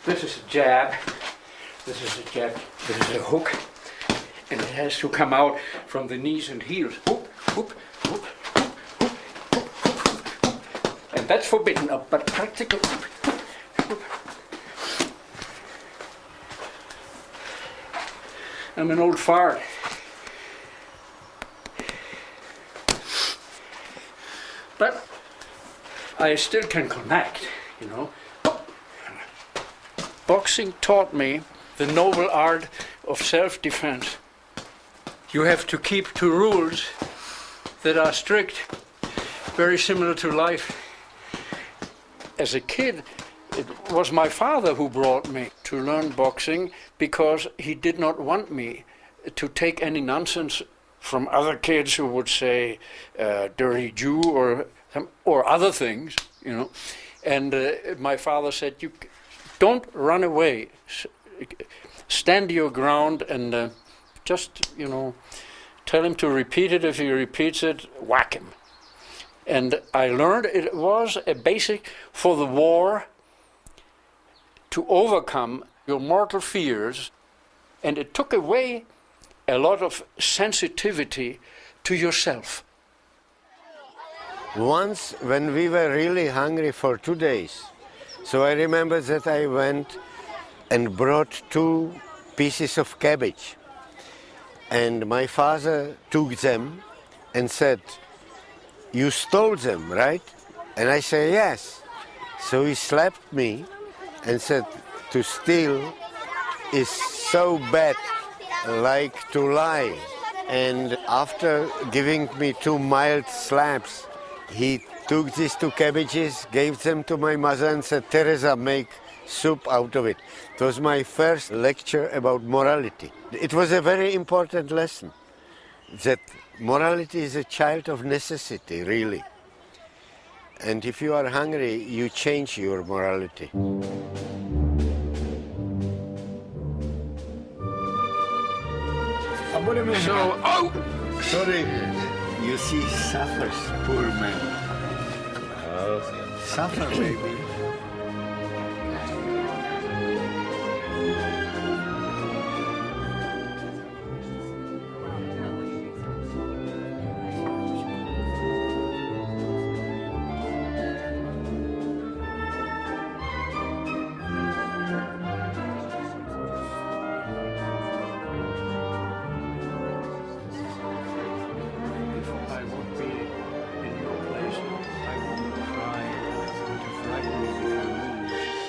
This is a jab, this is a jab, this is a hook, and it has to come out from the knees and heels. Whoop, whoop, whoop, whoop, whoop, whoop, whoop, whoop. And that's forbidden, but practical. Whoop, whoop. I'm an old fart. But I still can connect, you know. Boxing taught me the noble art of self-defense. You have to keep to rules that are strict, very similar to life. As a kid, it was my father who brought me to learn boxing because he did not want me to take any nonsense from other kids who would say dirty Jew or other things, you know. And my father said, "You don't run away. Stand your ground and just, you know, tell him to repeat it. If he repeats it, whack him." And I learned it was a basic for the war to overcome your mortal fears, and it took away a lot of sensitivity to yourself. Once when we were really hungry for 2 days, so I remember that I went and brought 2 pieces of cabbage, and my father took them and said, "You stole them, right?" And I say, "Yes." So he slapped me and said, "To steal is so bad, like to lie." And after giving me 2 mild slaps, he took these 2 cabbages, gave them to my mother and said, "Teresa, make soup out of it." It was my first lecture about morality. It was a very important lesson, that morality is a child of necessity, really. And if you are hungry, you change your morality. So, oh! Sorry, you see, suffers, poor man. Suffer, baby. I would be in your place, I wouldn't try to frighten you if you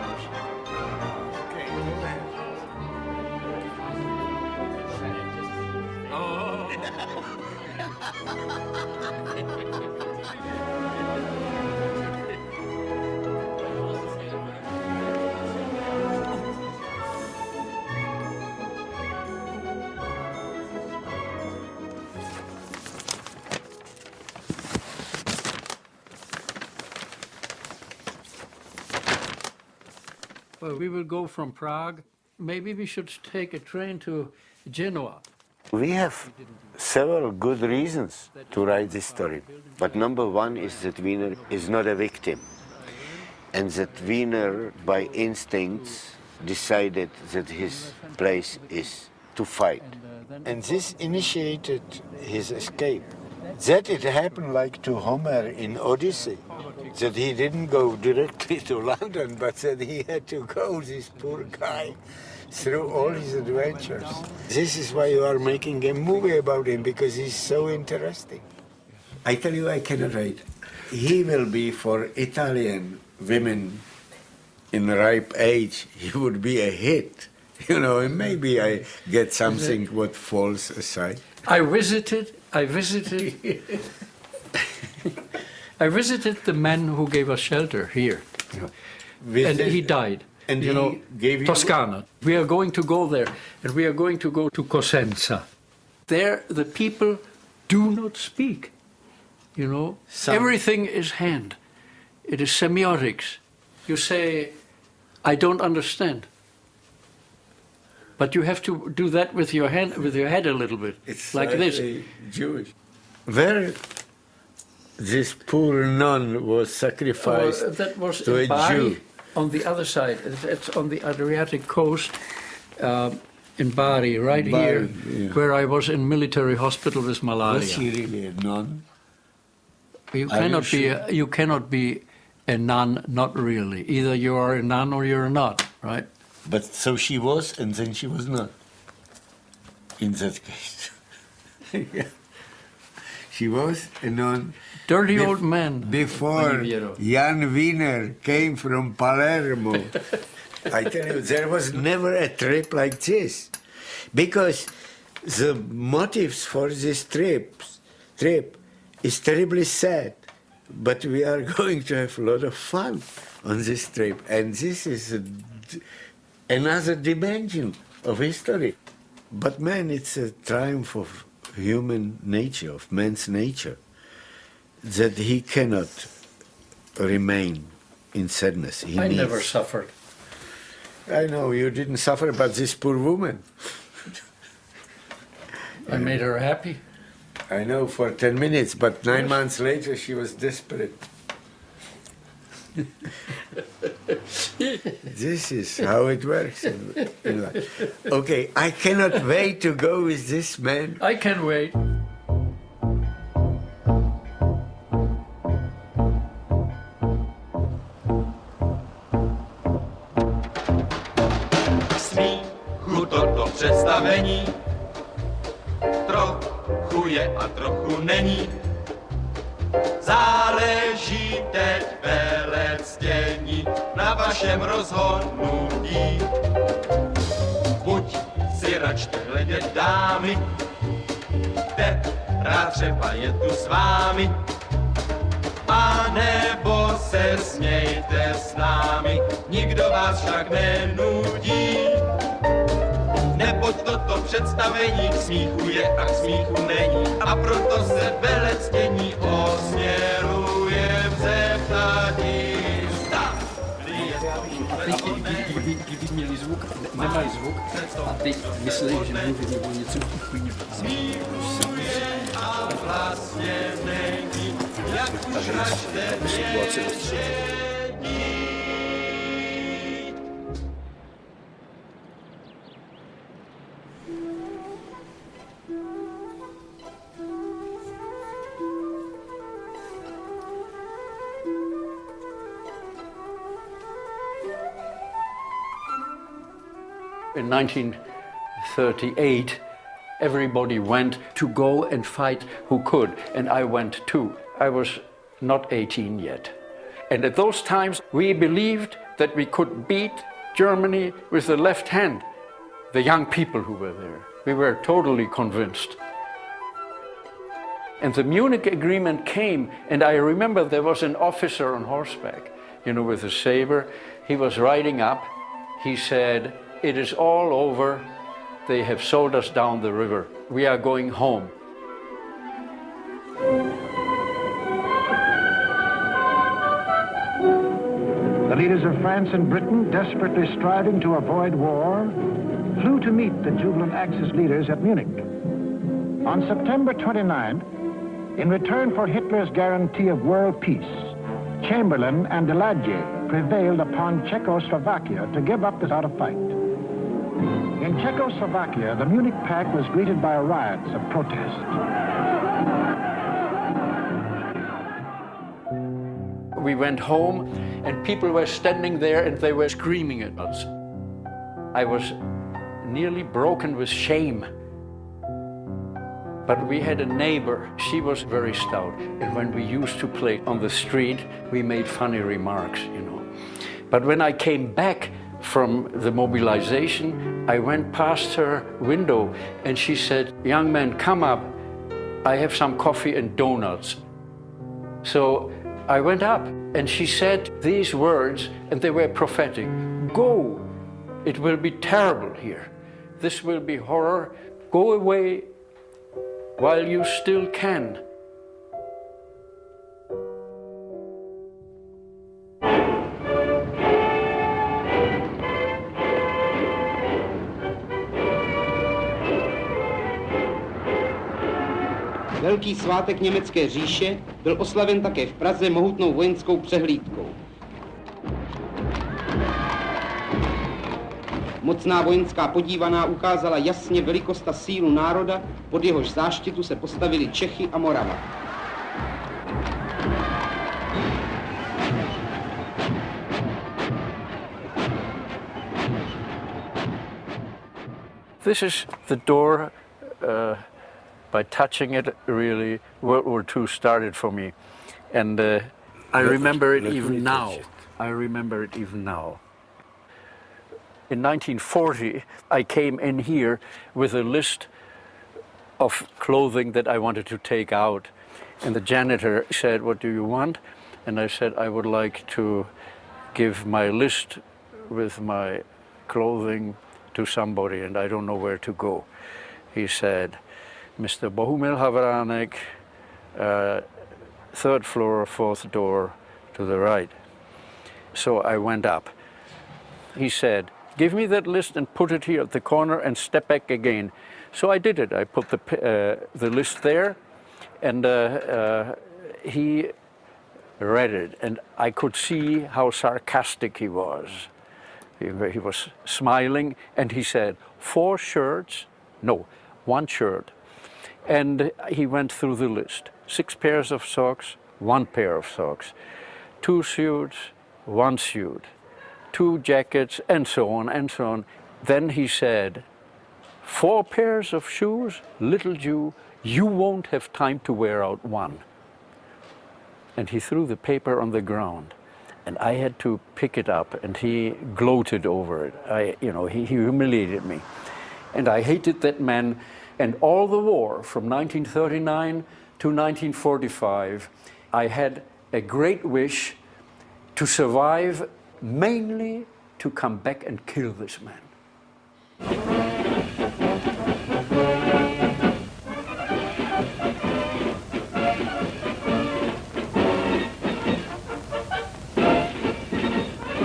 lose. Okay, go ahead. Well, we will go from Prague. Maybe we should take a train to Genoa. We have several good reasons to write this story. But number one is that Wiener is not a victim. And that Wiener, by instincts, decided that his place is to fight. And this initiated his escape. That it happened like to Homer in Odyssey, that he didn't go directly to London, but that he had to go, this poor guy, through all his adventures. This is why you are making a movie about him, because he's so interesting. I tell you, I cannot write. He will be, for Italian women in ripe age, he would be a hit. You know, and maybe I get something what falls aside. I visited I visited the man who gave us shelter here. And he died. And you know, gave you Toscana. We are going to go there, and we are going to go to Cosenza. There, the people do not speak. You know, everything is hand. It is semiotics. You say, "I don't understand," but you have to do that with your hand, with your head a little bit, It's like this. Jewish. Where this poor nun was sacrificed that was to in a Bari, Jew. on the other side. It's on the Adriatic coast in Bari, right Bari, here, yeah. where I was in military hospital with malaria. Was she really a nun? You Are you cannot sure? you cannot be a nun, not really. Either you are a nun or you're not, right? But so she was, and then she was not. In that case. Yeah. She was a nun. Dirty old man. Before Oliviero. Jan Wiener came from Palermo. I tell you, there was never a trip like this. Because the motives for this trip is terribly sad. But we are going to have a lot of fun on this trip. And this is another dimension of history. But man, it's a triumph of human nature, of man's nature, that he cannot remain in sadness. I never suffered. I know you didn't suffer, but this poor woman. I made her happy. I know for 10 minutes, but 9 months later she was desperate. This is how it works in life. Okay, I cannot wait to go with this man. I can wait. Smíchu toto představení trochu je a trochu není. Záleží teď velectění na vašem rozhodnutí. Buď si račte hledět dámy, která třeba je tu s vámi, a nebo se smějte s námi, nikdo vás však nenudí. Neboť toto představení k smíchu je a k smíchu není, a proto se velectění osměruje v zeptání. Kdyby měli zvuk, nemají zvuk a teď myslí, že mluví nebo něco chvíli. A vlastně není, jak už račte vědění. In 1938, everybody went to go and fight who could, and I went too. I was not 18 yet. And at those times, we believed that we could beat Germany with the left hand, the young people who were there. We were totally convinced. And the Munich Agreement came, and I remember there was an officer on horseback, you know, with a saber. He was riding up. He said, "It is all over. They have sold us down the river. We are going home." The leaders of France and Britain, desperately striving to avoid war, flew to meet the jubilant Axis leaders at Munich. On September 29th, in return for Hitler's guarantee of world peace, Chamberlain and Daladier prevailed upon Czechoslovakia to give up without a fight. In Czechoslovakia, the Munich Pact was greeted by riots of protest. We went home, and people were standing there and they were screaming at us. I was nearly broken with shame. But we had a neighbor, she was very stout, and when we used to play on the street, we made funny remarks, you know. But when I came back from the mobilization, I went past her window and she said, "Young man, come up. I have some coffee and donuts." So I went up and she said these words, and they were prophetic. "Go, it will be terrible here. This will be horror. Go away while you still can." velký svátek německé říše byl oslaven také v Praze mohutnou vojenskou přehlídkou. Mocná vojenská podívaná ukázala jasně velikost a sílu národa, pod jehož záštitu se postavili Čechy a Morava. This is the door. By touching it, really, World War II started for me. And I remember it even now. I remember it even now. In 1940, I came in here with a list of clothing that I wanted to take out. And the janitor said, "What do you want?" And I said, "I would like to give my list with my clothing to somebody, and I don't know where to go." He said, "Mr. Bohumil Havranek, third floor, fourth door to the right." So I went up. He said, "Give me that list and put it here at the corner and step back again." So I did it. I put the list there, and he read it, and I could see how sarcastic he was. He was smiling, and he said, 4 shirts, no, 1 shirt. And he went through the list. 6 pairs of socks, 1 pair of socks. 2 suits, 1 suit. 2 jackets, and so on, and so on. Then he said, 4 pairs of shoes, little Jew, you won't have time to wear out 1. And he threw the paper on the ground. And I had to pick it up, and he gloated over it. He humiliated me. And I hated that man. And all the war, from 1939 to 1945, I had a great wish to survive, mainly to come back and kill this man.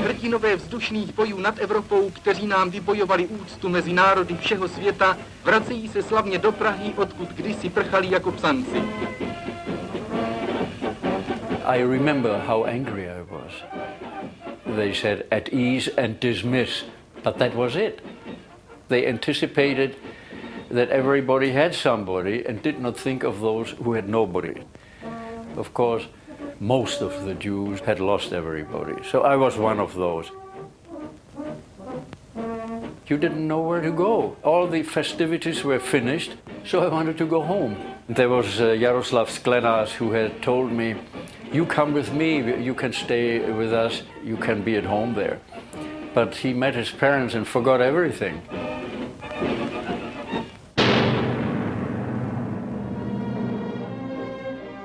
Hrdinové vzdušných bojů nad Evropou, kteří nám vybojovali úctu mezi národy všeho světa, vracejí se slavně do Prahy, odkud kdysi prchali jako psanci. I remember how angry I was. They said, "At ease and dismiss," but that was it. They anticipated that everybody had somebody and did not think of those who had nobody. Of course, most of the Jews had lost everybody, so I was one of those. You didn't know where to go. All the festivities were finished, so I wanted to go home. There was Jaroslav Sklenář who had told me, "You come with me, you can stay with us, you can be at home there." But he met his parents and forgot everything.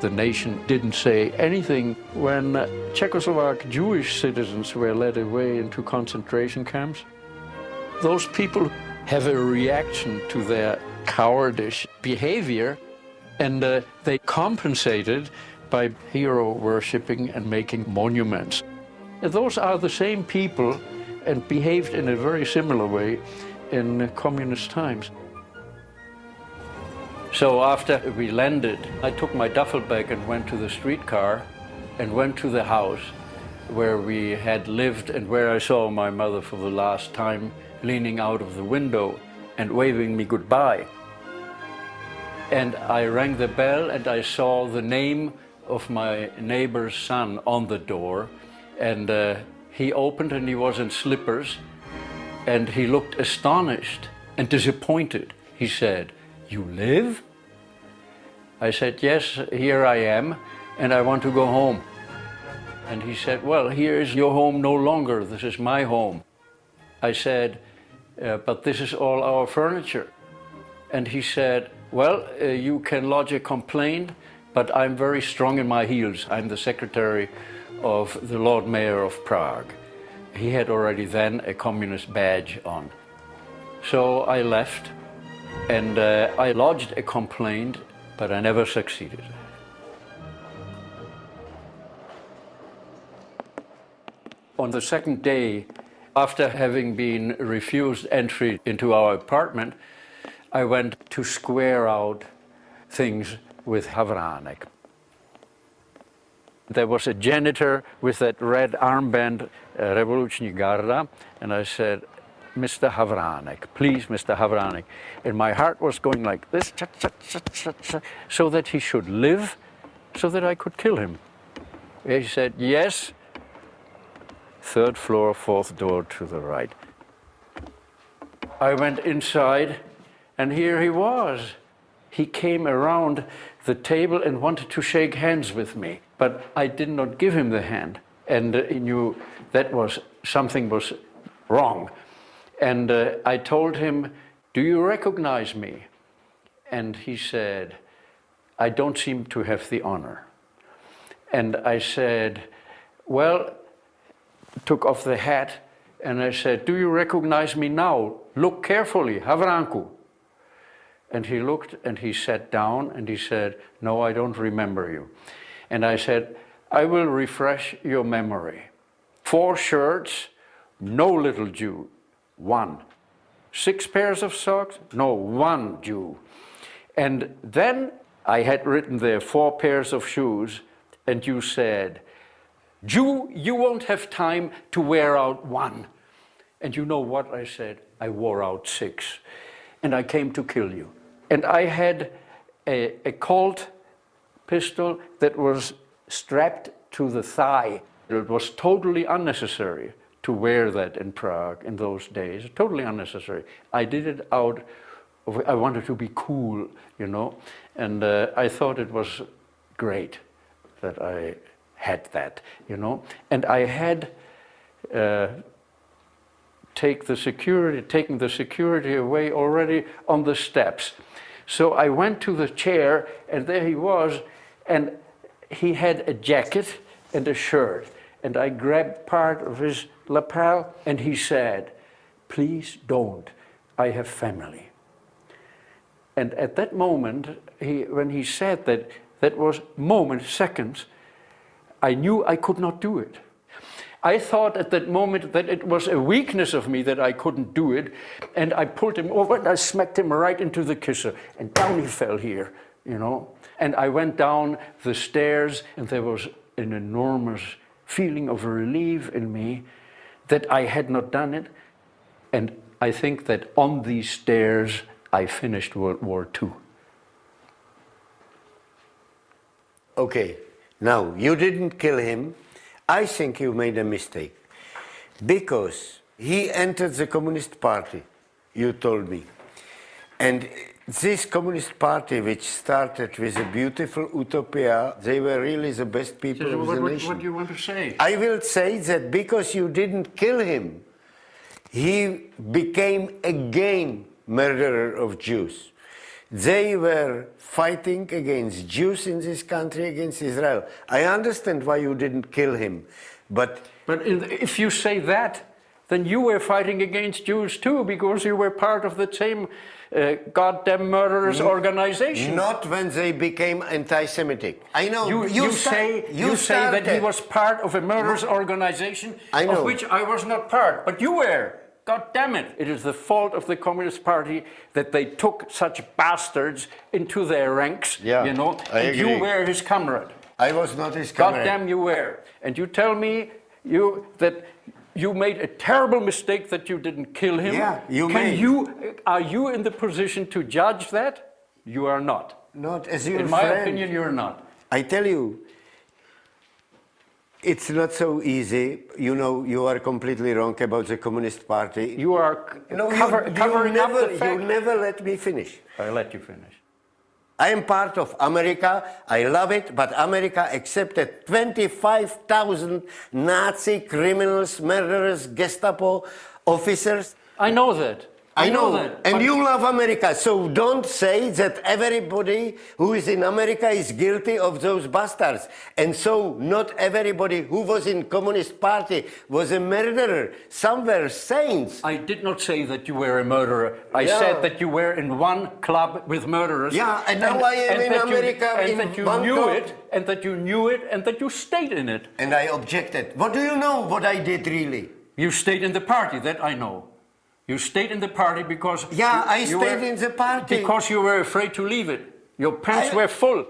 The nation didn't say anything when Czechoslovak Jewish citizens were led away into concentration camps. Those people have a reaction to their cowardice behavior, and they compensated by hero worshipping and making monuments. Those are the same people and behaved in a very similar way in communist times. So after we landed, I took my duffel bag and went to the streetcar and went to the house where we had lived and where I saw my mother for the last time, leaning out of the window and waving me goodbye. And I rang the bell and I saw the name of my neighbor's son on the door, and he opened and he was in slippers and he looked astonished and disappointed. He said, "You live?" I said, "Yes, here I am, and I want to go home." And he said, "Well, here is your home no longer. This is my home." I said, "But this is all our furniture." And he said, "Well, you can lodge a complaint, but I'm very strong in my heels. I'm the secretary of the Lord Mayor of Prague." He had already then a communist badge on. So I left, and I lodged a complaint, but I never succeeded. On the second day, after having been refused entry into our apartment, I went to square out things with Havranek. There was a janitor with that red armband, Revoluční Garda, and I said, Mr. Havranek, please, Mr. Havranek. And my heart was going like this, so that he should live, so that I could kill him. He said, yes, 3rd floor, 4th door to the right. I went inside, and here he was. He came around the table and wanted to shake hands with me, but I did not give him the hand, and he knew that something was wrong. And I told him, do you recognize me? And he said, I don't seem to have the honor. And I said, well, took off the hat, and I said, do you recognize me now? Look carefully, Havranku. And he looked and he sat down and he said, no, I don't remember you. And I said, I will refresh your memory. 4 shirts, no little Jew, 1. 6 pairs of socks, no, 1 Jew. And then I had written there 4 pairs of shoes, and you said, Jew, you won't have time to wear out 1. And you know what I said? I wore out 6. And I came to kill you. And I had a Colt pistol that was strapped to the thigh. It was totally unnecessary to wear that in Prague in those days, totally unnecessary. I did it out of, I wanted to be cool, you know, and I thought it was great that I had that, you know, and I had taken the security away already on the steps. So I went to the chair, and there he was, and he had a jacket and a shirt, and I grabbed part of his lapel, and he said, please don't, I have family. And at that moment, when he said that, that was moments, seconds, I knew I could not do it. I thought at that moment that it was a weakness of me that I couldn't do it, and I pulled him over and I smacked him right into the kisser, and down he fell here, you know. And I went down the stairs, and there was an enormous feeling of relief in me that I had not done it. And I think that on these stairs I finished World War II. Okay, now you didn't kill him. I think you made a mistake, because he entered the Communist Party, you told me. And this Communist Party, which started with a beautiful utopia, they were really the best people of the nation. What do you want to say? I will say that because you didn't kill him, he became again murderer of Jews. They were fighting against Jews in this country, against Israel. I understand why you didn't kill him, but... But if you say that, then you were fighting against Jews too, because you were part of the same goddamn murderers organization. Not when they became anti-Semitic. I know. You say that he was part of a murderers organization of which I was not part, but you were. God damn it! It is the fault of the Communist Party that they took such bastards into their ranks, you know, and you were his comrade. I was not his comrade. God damn you were. And you tell me that you made a terrible mistake that you didn't kill him. Yeah, Are you in the position to judge that? You are not. Not as your friend. In my opinion, you're not. I tell you, it's not so easy. You know, you are completely wrong about the Communist Party. You are covering up the fact. You never let me finish. I let you finish. I am part of America. I love it, but America accepted 25,000 Nazi criminals, murderers, Gestapo officers. I know that. I know that. And you love America, so don't say that everybody who is in America is guilty of those bastards. And so not everybody who was in Communist Party was a murderer. Some were saints. I did not say that you were a murderer. I said that you were in one club with murderers. Yeah, and now I am in America and that you knew it, and that you knew it, and that you stayed in it. And I objected. What do you know what I did really? You stayed in the party, that I know. You stayed in the party because... Yeah, I stayed in the party. Because you were afraid to leave it. Your pants were full.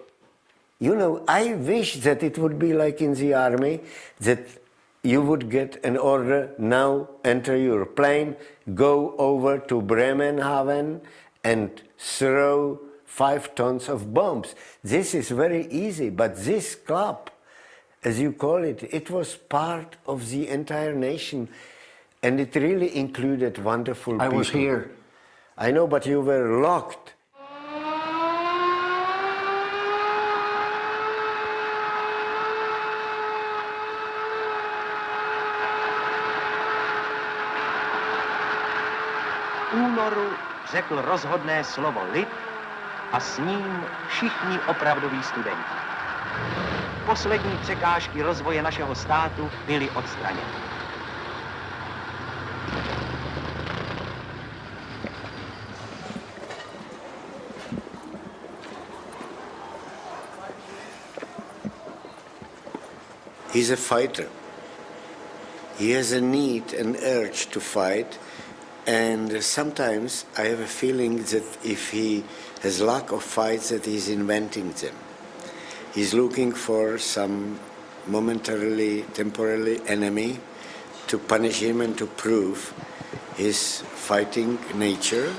You know, I wish that it would be like in the army, that you would get an order, now enter your plane, go over to Bremenhaven and throw 5 tons of bombs. This is very easy, but this club, as you call it, it was part of the entire nation, and it really included wonderful people. I was here. I know, but you were locked. Únoru řekl rozhodné slovo lid a s ním všichni opravdoví studenti. Poslední překážky rozvoje našeho státu byly odstraněny. He's a fighter. He has a need and urge to fight, and sometimes I have a feeling that if he has lack of fights, that he's inventing them. He's looking for some temporarily enemy to punish him and to prove his fighting nature.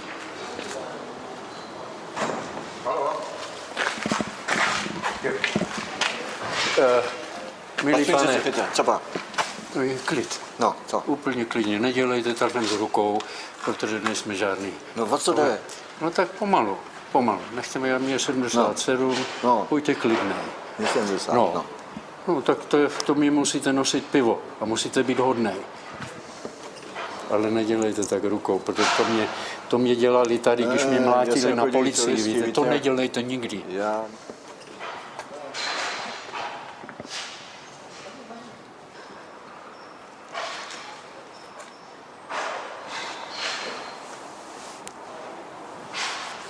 Milý pane, Co pak? to je klid. No, co? Úplně klidně, nedělejte takhle s rukou, protože nejsme žádný. No, o co jde? No tak pomalu. Nechceme, mě 77, No. buďte klidný. Mě 70, No. No tak to mi musíte nosit pivo a musíte být hodnej. Ale nedělejte tak rukou, protože to mě dělali tady, když mě mlátili na policii, víte, to nedělejte nikdy. Já...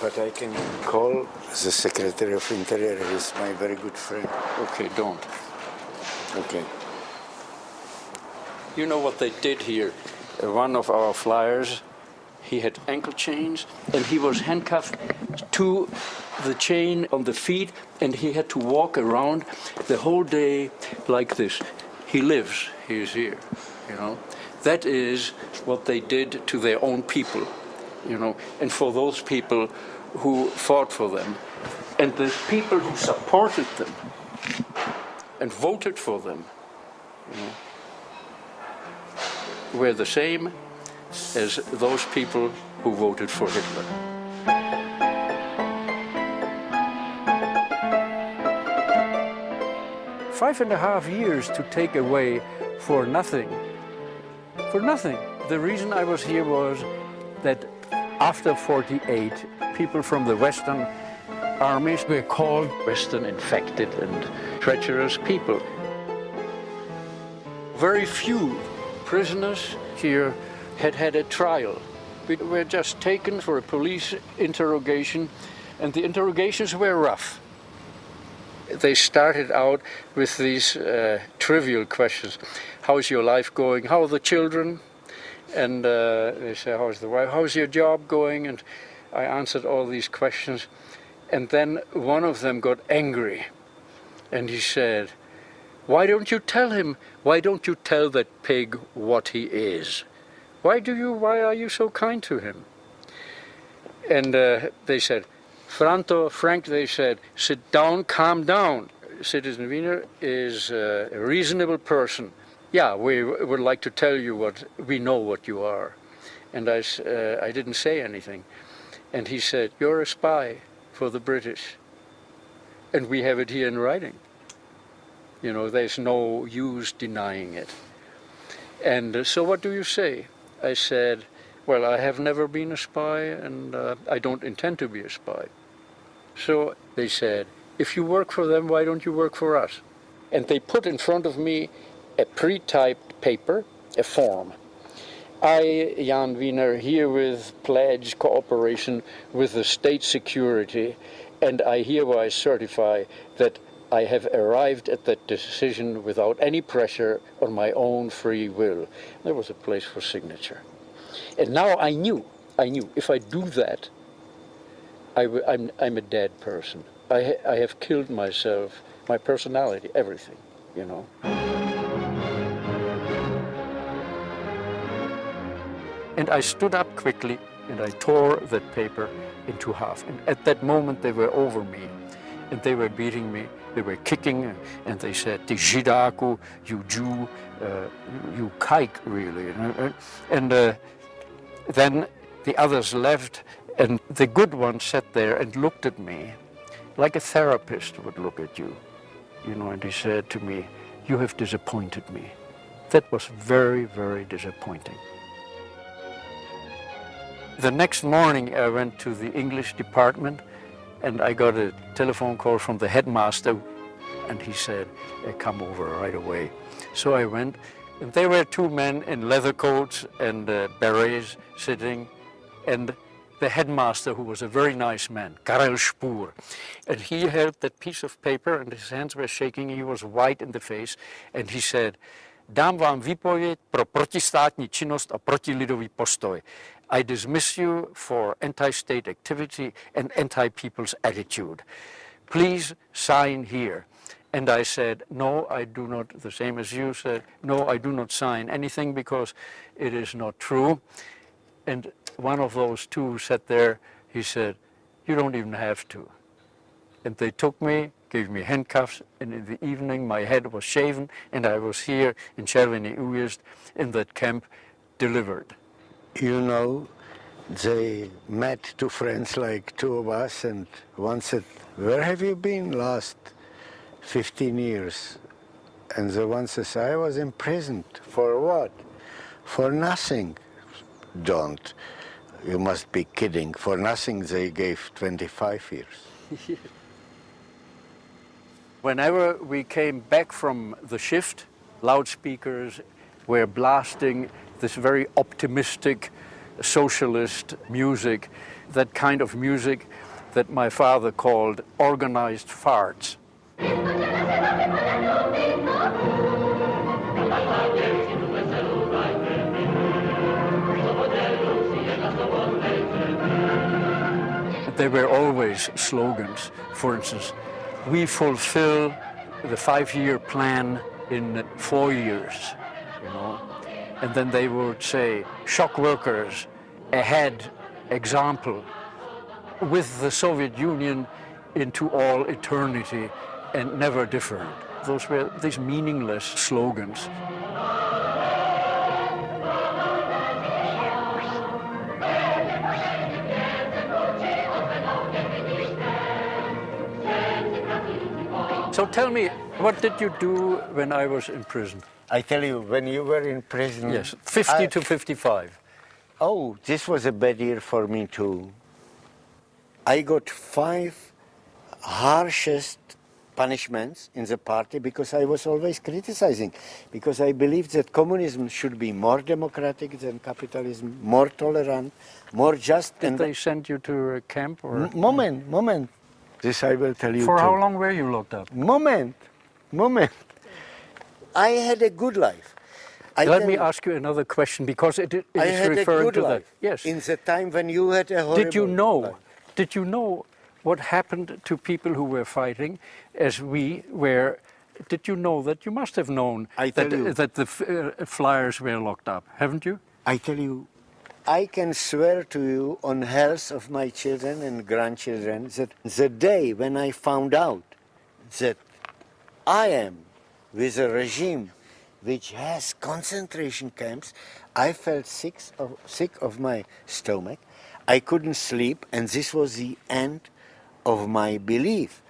But I can call the Secretary of Interior. He's my very good friend. Okay, don't. Okay. You know what they did here? One of our flyers, he had ankle chains and he was handcuffed to the chain on the feet and he had to walk around the whole day like this. He lives, he is here, you know. That is what they did to their own people, you know, and for those people who fought for them and the people who supported them and voted for them, you know, were the same as those people who voted for Hitler. Five and a half years to take away for nothing. For nothing. The reason I was here was that after 48, people from the Western armies were called Western infected and treacherous people. Very few prisoners here had a trial. We were just taken for a police interrogation, and the interrogations were rough. They started out with these trivial questions. How's your life going? How are the children? And they say, how's the wife? How's your job going? And I answered all these questions. And then one of them got angry, and he said, why don't you tell him? Why don't you tell that pig what he is? Why are you so kind to him? And they said, Frank, they said, sit down, calm down. Citizen Wiener is a reasonable person. Yeah, we would like to tell you we know what you are. And I didn't say anything. And he said, you're a spy for the British. And we have it here in writing. You know, there's no use denying it. And so what do you say? I said, well, I have never been a spy, and I don't intend to be a spy. So they said, if you work for them, why don't you work for us? And they put in front of me a pre-typed paper, a form. I, Jan Wiener, herewith pledge cooperation with the state security, and I hereby certify that I have arrived at that decision without any pressure on my own free will. There was a place for signature. And now I knew, if I do that, I'm a dead person. I have killed myself, my personality, everything, you know. And I stood up quickly and I tore that paper into half. And at that moment they were over me and they were beating me, they were kicking, and they said, "Ty Židáku, you Jew, you kike, really." And then the others left, and the good one sat there and looked at me like a therapist would look at you, you know, and he said to me, "You have disappointed me." That was very, very disappointing. The next morning I went to the English department and I got a telephone call from the headmaster, and he said, "Come over right away." So I went, and there were two men in leather coats and berets sitting, and the headmaster, who was a very nice man, Karel Spoor, and he held that piece of paper and his hands were shaking, he was white in the face, and he said, "Dám vám výpověď pro protistátní činnost a protilidový postoj. I dismiss you for anti-state activity and anti-people's attitude. Please sign here." And I said, "No, I do not," the same as you said, "No, I do not sign anything because it is not true." And one of those two sat there, he said, "You don't even have to." And they took me, gave me handcuffs, and in the evening my head was shaven and I was here in Červený Újezd in that camp, delivered. You know, they met two friends like two of us, and one said, "Where have you been last 15 years? And the one says, "I was imprisoned." "For what?" "For nothing." "Don't. You must be kidding." For nothing they gave 25 years. Whenever we came back from the shift, loudspeakers were blasting this very optimistic socialist music, that kind of music that my father called organized farts. There were always slogans. For instance, "We fulfill the 5-year plan in 4 years," you know. And then they would say, "Shock workers, ahead, example, with the Soviet Union into all eternity and never different." Those were these meaningless slogans. So tell me, what did you do when I was in prison? I tell you, when you were in prison... Yes, 50 to 55. Oh, this was a bad year for me too. I got 5 harshest punishments in the party because I was always criticizing, because I believed that communism should be more democratic than capitalism, more tolerant, more just. Did they send you to a camp or? Moment. This I will tell you For too. how long were you locked up? Moment. I had a good life. Let me ask you another question, because it is referring to that. Yes. In the time when you had a horrible life. Did you know what happened to people who were fighting as we were? Did you know that? You must have known that the flyers were locked up, haven't you? I tell you, I can swear to you on health of my children and grandchildren that the day when I found out that I am with a regime which has concentration camps, I felt sick of my stomach. I couldn't sleep, and this was the end of my belief.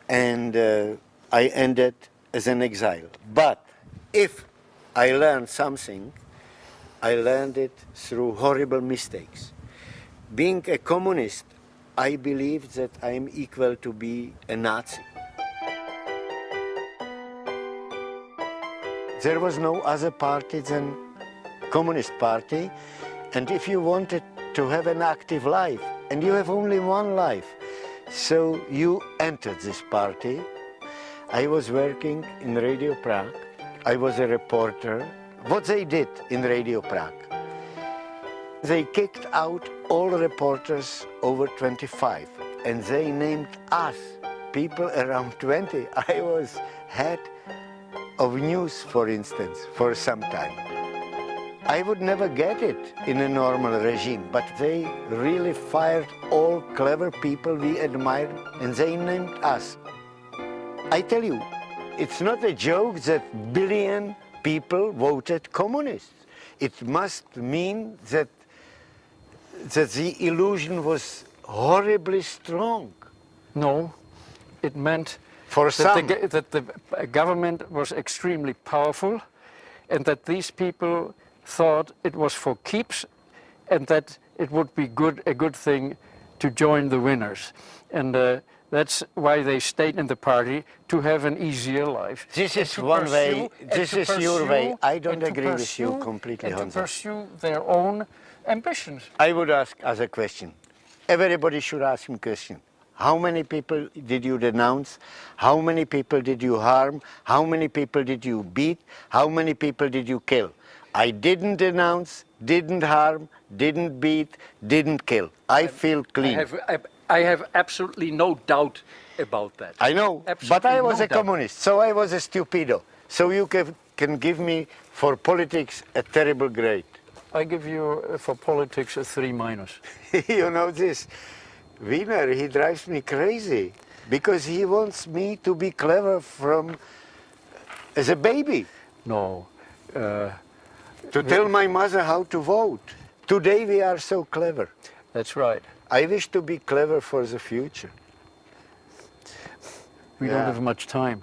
And I ended as an exile. But if I learned something, I learned it through horrible mistakes. Being a communist, I believed that I am equal to be a Nazi. There was no other party than Communist Party, and if you wanted to have an active life, and you have only one life, so you entered this party. I was working in Radio Prague. I was a reporter. What they did in Radio Prague, they kicked out all reporters over 25, and they named us people around 20. I was head of news, for instance, for some time. I would never get it in a normal regime, but they really fired all clever people we admired, and they named us. I tell you, it's not a joke that billion people voted communist. It must mean that the illusion was horribly strong. No, it meant For some. that the government was extremely powerful, and that these people thought it was for keeps, and that it would be a good thing to join the winners. And that's why they stayed in the party, to have an easier life. This is one way, this is your way. I don't agree with you completely, and Honza. to pursue their own ambitions. I would ask as a question. Everybody should ask him a question. How many people did you denounce? How many people did you harm? How many people did you beat? How many people did you kill? I didn't denounce, didn't harm, didn't beat, didn't kill. I feel clean. I have absolutely no doubt about that. I know, but I was a communist, so I was a stupido. So you can give me for politics a terrible grade. I give you for politics a 3-. You know this, Wiener, he drives me crazy because he wants me to be clever as a baby. No. To tell my mother how to vote. Today we are so clever. That's right. I wish to be clever for the future. We don't have much time.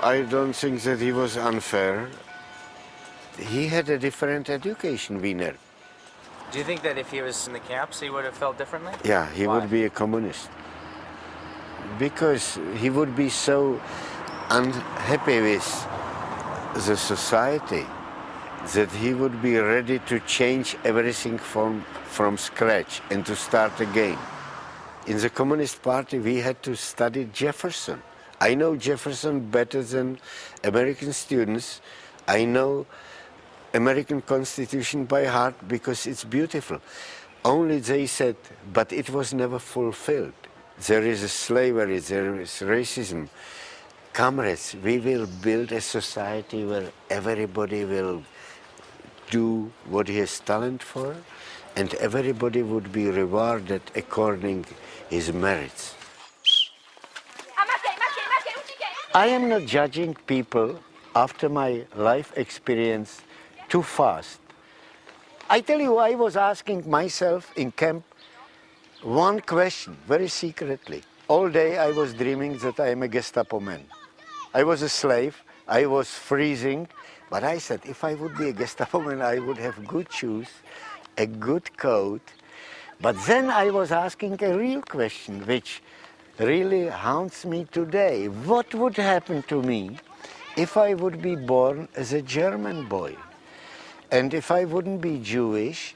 I don't think that he was unfair. He had a different education, Wiener. Do you think that if he was in the camps, he would have felt differently? Yeah, he Why? would be a communist. Because he would be so unhappy with the society that he would be ready to change everything from scratch and to start again. In the Communist Party, we had to study Jefferson. I know Jefferson better than American students. I know American Constitution by heart because it's beautiful. Only they said, but it was never fulfilled. There is a slavery, there is racism. Comrades, we will build a society where everybody will do what he has talent for, and everybody would be rewarded according his merits. I am not judging people after my life experience too fast. I tell you, I was asking myself in camp one question, very secretly. All day I was dreaming that I am a Gestapo man. I was a slave, I was freezing, but I said if I would be a Gestapo man, I would have good shoes, a good coat. But then I was asking a real question, which really haunts me today. What would happen to me if I would be born as a German boy? And if I wouldn't be Jewish,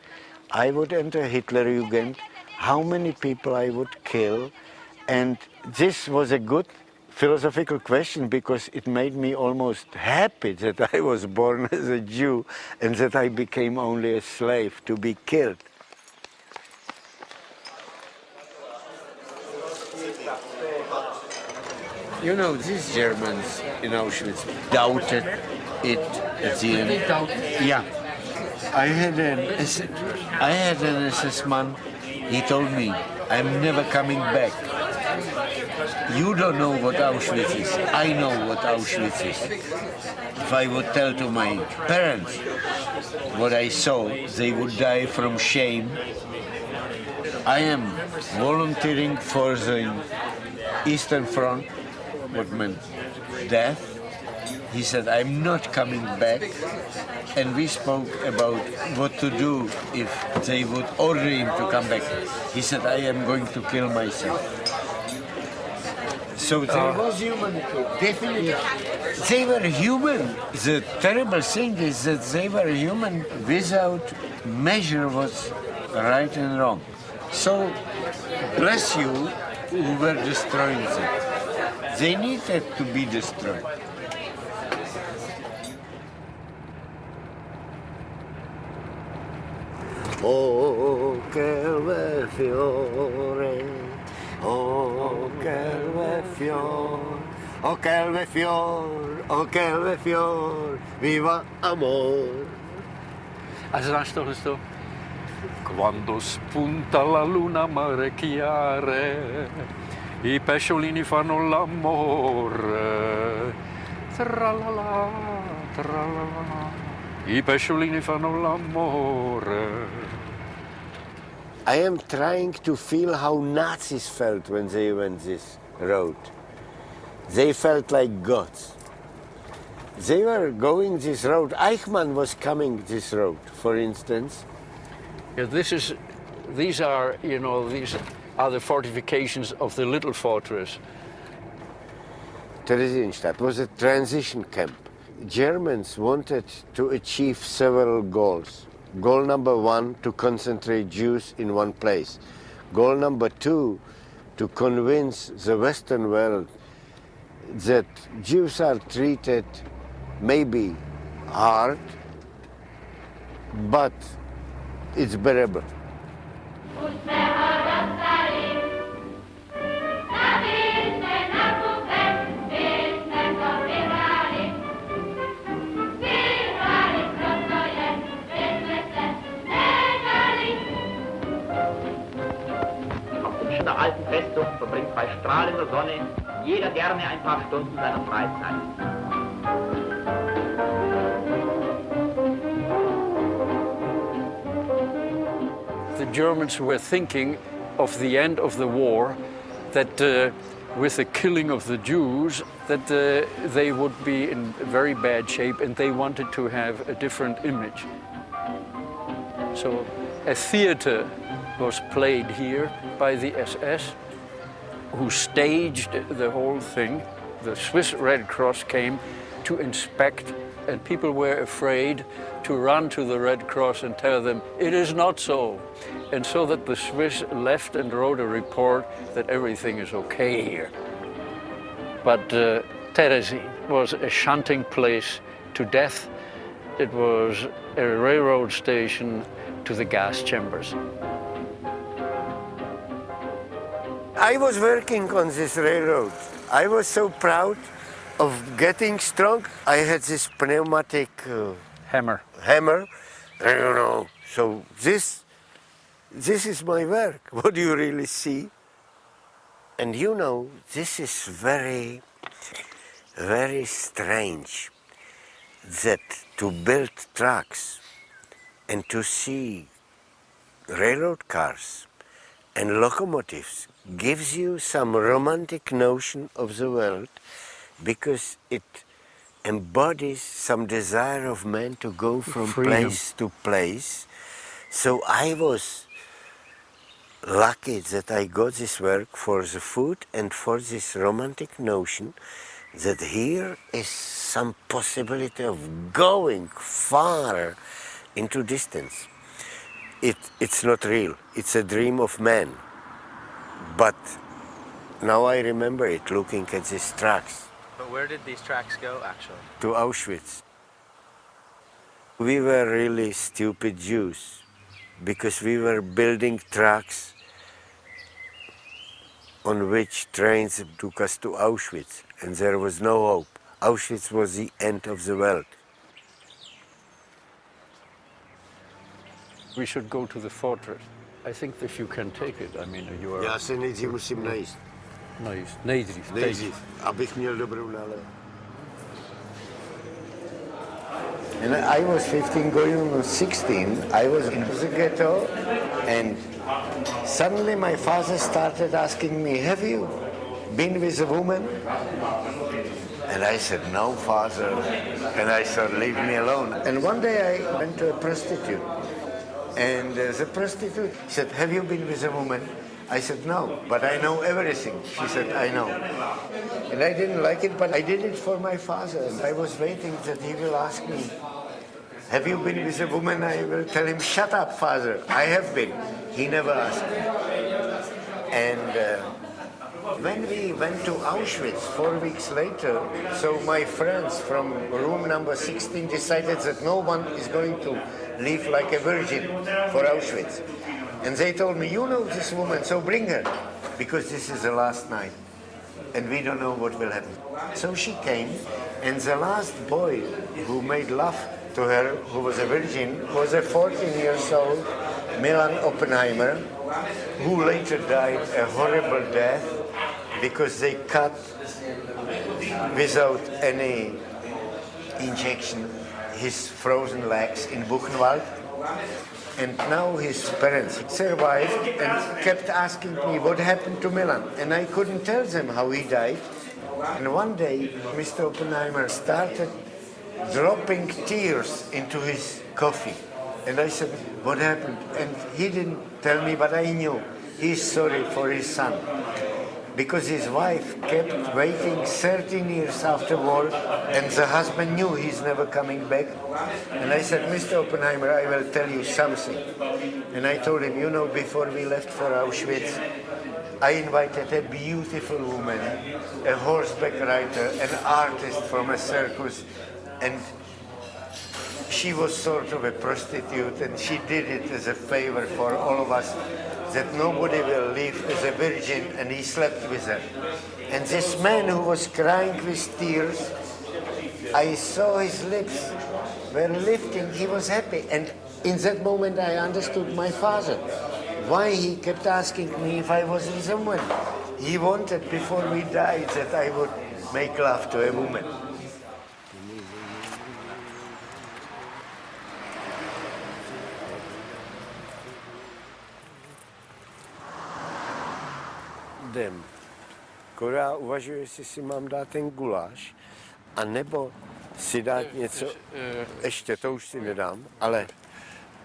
I would enter Hitlerjugend, how many people I would kill. And this was a good philosophical question because it made me almost happy that I was born as a Jew and that I became only a slave to be killed. You know, these Germans in Auschwitz doubted it at the end. Yeah. I had an SS man, he told me, I'm never coming back. You don't know what Auschwitz is. I know what Auschwitz is. If I would tell to my parents what I saw, they would die from shame. I am volunteering for the Eastern Front, what meant death. He said, I'm not coming back. And we spoke about what to do if they would order him to come back. He said, I am going to kill myself. So there was human, definitely. They were human. The terrible thing is that they were human without measure what's right and wrong. So bless you who were destroying them. They needed to be destroyed. O che fiore, o che fiore, o che fiore, o che fiore, viva amor. Also dann doch es so. Quando spunta la luna mare chiare, i pesciolini fanno l'amore. Tralala, tralala, i pesciolini fanno l'amore. I am trying to feel how Nazis felt when they went this road. They felt like gods. They were going this road. Eichmann was coming this road, for instance. Yeah, these are the fortifications of the little fortress. Theresienstadt was a transition camp. Germans wanted to achieve several goals. Goal number 1, to concentrate Jews in one place. Goal number 2, to convince the Western world that Jews are treated maybe hard, but it's bearable. Der alten Festung verbringt bei strahlender Sonne jeder gerne ein paar Stunden seiner Freizeit. The Germans were thinking of the end of the war, that with the killing of the Jews, that they would be in very bad shape, and they wanted to have a different image. So a theater was played here by the SS, who staged the whole thing. The Swiss Red Cross came to inspect, and people were afraid to run to the Red Cross and tell them, it is not so. And so that the Swiss left and wrote a report that everything is okay here. But Terezin was a shunting place to death. It was a railroad station to the gas chambers. I was working on this railroad. I was so proud of getting strong. I had this pneumatic Hammer. So this is my work. What do you really see? And this is very, very strange that to build trucks and to see railroad cars and locomotives gives you some romantic notion of the world, because it embodies some desire of man to go from place to place. So I was lucky that I got this work for the food and for this romantic notion that here is some possibility of going far into distance. It's not real, it's a dream of man. But now I remember it, looking at these tracks. But where did these tracks go, actually? To Auschwitz. We were really stupid Jews, because we were building tracks on which trains took us to Auschwitz, and there was no hope. Auschwitz was the end of the world. We should go to the fortress. I think if you can take it, I mean, you are... Já se nejdřív musím najíst. Nejdřív. Abych měl dobrou náladu. And I was 15 going on 16. I was in the ghetto, and suddenly my father started asking me, have you been with a woman? And I said, no, father. And I said, leave me alone. And one day I went to a prostitute. And the prostitute said, have you been with a woman? I said, no, but I know everything. She said, I know. And I didn't like it, but I did it for my father. And I was waiting that he will ask me, have you been with a woman? I will tell him, shut up, father. I have been. He never asked me. And when we went to Auschwitz 4 weeks later, so my friends from room number 16 decided that no one is going to live like a virgin for Auschwitz. And they told me, you know this woman, so bring her, because this is the last night, and we don't know what will happen. So she came, and the last boy who made love to her, who was a virgin, was a 14 years old Milan Oppenheimer, who later died a horrible death because they cut without any injection his frozen legs in Buchenwald. And now his parents survived and kept asking me what happened to Milan. And I couldn't tell them how he died. And one day, Mr. Oppenheimer started dropping tears into his coffee. And I said, what happened? And he didn't tell me, but I knew. He's sorry for his son. Because his wife kept waiting 13 years after war, and the husband knew he's never coming back. And I said, Mr. Oppenheimer, I will tell you something. And I told him, you know, before we left for Auschwitz, I invited a beautiful woman, a horseback rider, an artist from a circus, and she was sort of a prostitute, and she did it as a favor for all of us, that nobody will live as a virgin, and he slept with her. And this man who was crying with tears, I saw his lips were lifting, he was happy. And in that moment I understood my father, why he kept asking me if I was with someone. He wanted, before we died, that I would make love to a woman. Jdem. Akorát uvažuji, jestli si mám dát ten guláš, anebo si dát něco, ještě to už si nedám, ale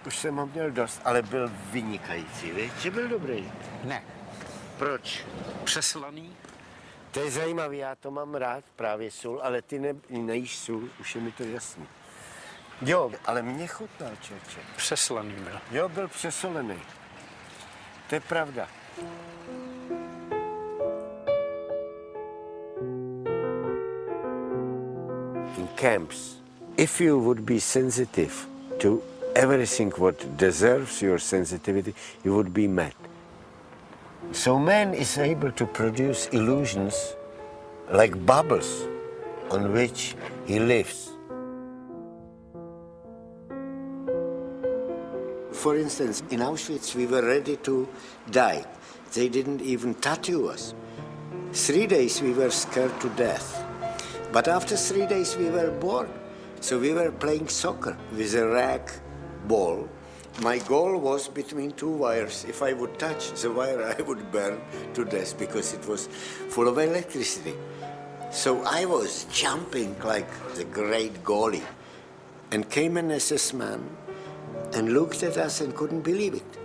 už jsem ho měl dost, ale byl vynikající, víš, že byl dobrý. Ne. Proč? Přeslaný. To je zajímavé, já to mám rád, právě sůl, ale ty nejíš sůl, už je mi to jasný. Jo, ale mě chutnal, čeče. Přeslaný byl. Jo, byl přesolený. To je pravda. In camps, if you would be sensitive to everything what deserves your sensitivity, you would be mad. So man is able to produce illusions like bubbles on which he lives. For instance, in Auschwitz we were ready to die. They didn't even tattoo us. 3 days we were scared to death. But after 3 days we were bored. So we were playing soccer with a rag ball. My goal was between two wires. If I would touch the wire, I would burn to death because it was full of electricity. So I was jumping like the great goalie. And came an SS man and looked at us and couldn't believe it.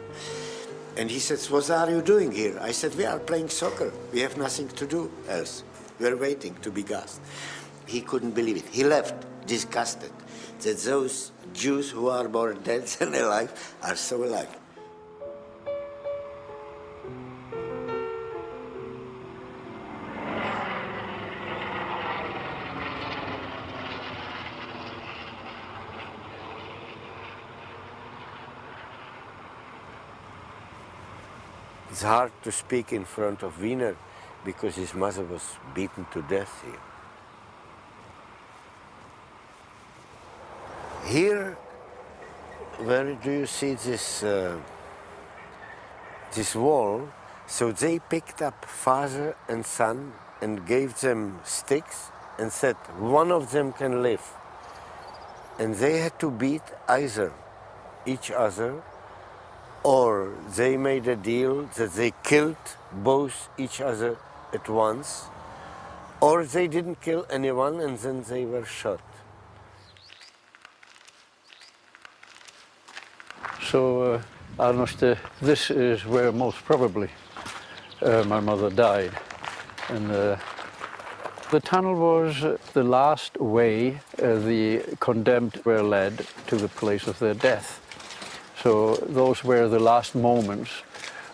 And he said, what are you doing here? I said, we are playing soccer. We have nothing to do else. We're waiting to be gassed. He couldn't believe it. He left, disgusted, that those Jews who are more dead than alive are so alive. It's hard to speak in front of Wiener because his mother was beaten to death here. Here, where do you see this, this wall? So they picked up father and son and gave them sticks and said, one of them can live. And they had to beat either each other, or they made a deal that they killed both each other at once, or they didn't kill anyone and then they were shot. So, Arnost, this is where most probably my mother died. And the tunnel was the last way the condemned were led to the place of their death. So those were the last moments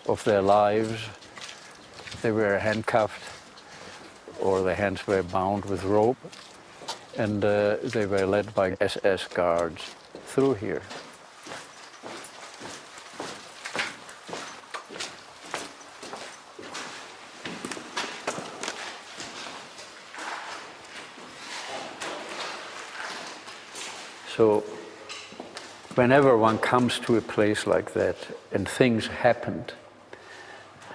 of their lives. They were handcuffed, or their hands were bound with rope, and they were led by SS guards through here. So whenever one comes to a place like that and things happened,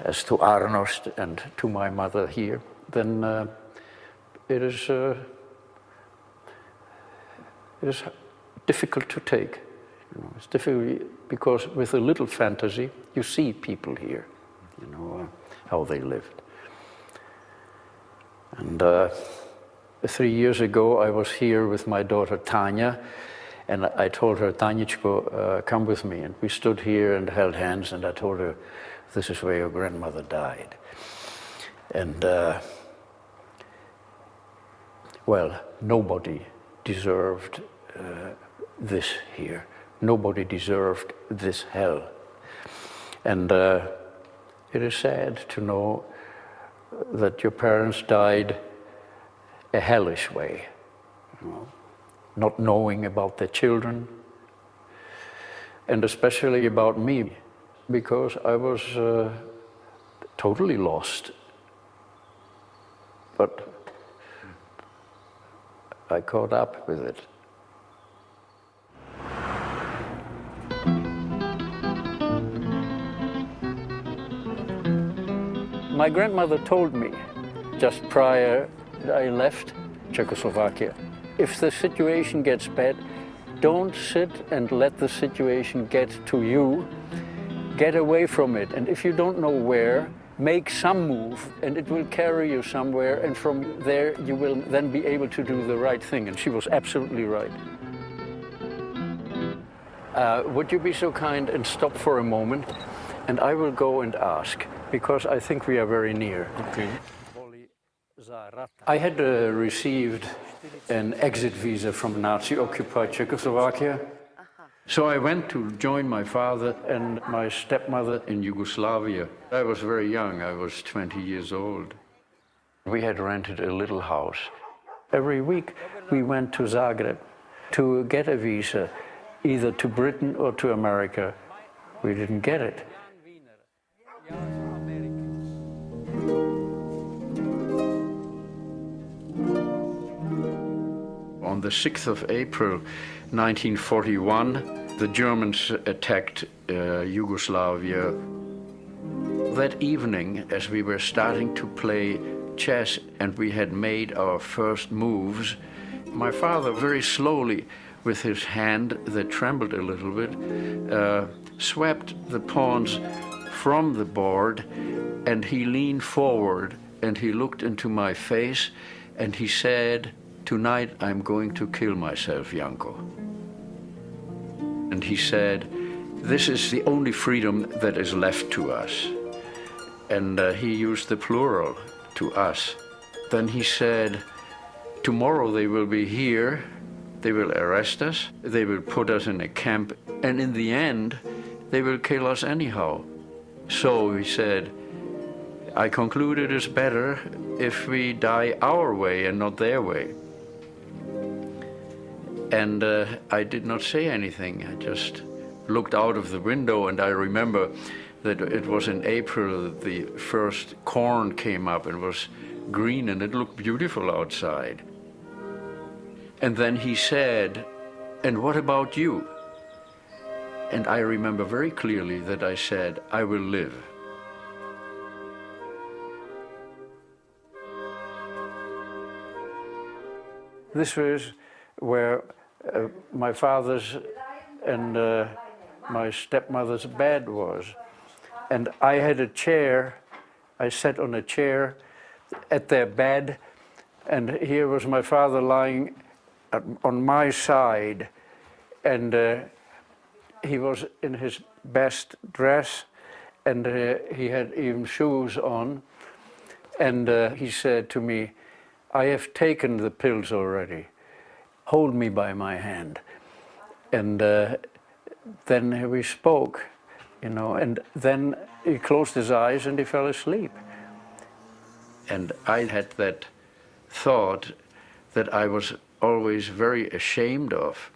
as to Arnost and to my mother here, then it is difficult to take. You know, it's difficult because with a little fantasy, you see people here, you know, how they lived. And 3 years ago, I was here with my daughter Tanya, and I told her, Tanyachko, come with me. And we stood here and held hands, and I told her, this is where your grandmother died. And, well, nobody deserved this here. Nobody deserved this hell. And it is sad to know that your parents died a hellish way, you know, not knowing about their children, and especially about me, because I was totally lost. But I caught up with it. My grandmother told me just prior that I left Czechoslovakia, if the situation gets bad, don't sit and let the situation get to you. Get away from it, and if you don't know where, make some move, and it will carry you somewhere, and from there you will then be able to do the right thing. And she was absolutely right. Would you be so kind and stop for a moment, and I will go and ask, because I think we are very near. Okay. I had received an exit visa from Nazi-occupied Czechoslovakia. So I went to join my father and my stepmother in Yugoslavia. I was very young, I was 20 years old. We had rented a little house. Every week we went to Zagreb to get a visa, either to Britain or to America. We didn't get it. On the 6th of April 1941, the Germans attacked Yugoslavia. That evening, as we were starting to play chess and we had made our first moves, my father very slowly, with his hand that trembled a little bit, swept the pawns from the board, and he leaned forward and he looked into my face and he said, "Tonight I'm going to kill myself, Janko." And he said, "This is the only freedom that is left to us." And he used the plural, to us. Then he said, "Tomorrow they will be here, they will arrest us, they will put us in a camp, and in the end, they will kill us anyhow." So he said, "I conclude it is better if we die our way and not their way." And I did not say anything. I just looked out of the window, and I remember that it was in April that the first corn came up and was green, and it looked beautiful outside. And then he said, "And what about you?" And I remember very clearly that I said, "I will live." This was where my father's and my stepmother's bed was. And I had a chair, I sat on a chair at their bed, and here was my father lying on my side, and he was in his best dress, and he had even shoes on, and he said to me, "I have taken the pills already. Hold me by my hand." And then we spoke, you know, and then he closed his eyes and he fell asleep. And I had that thought that I was always very ashamed of.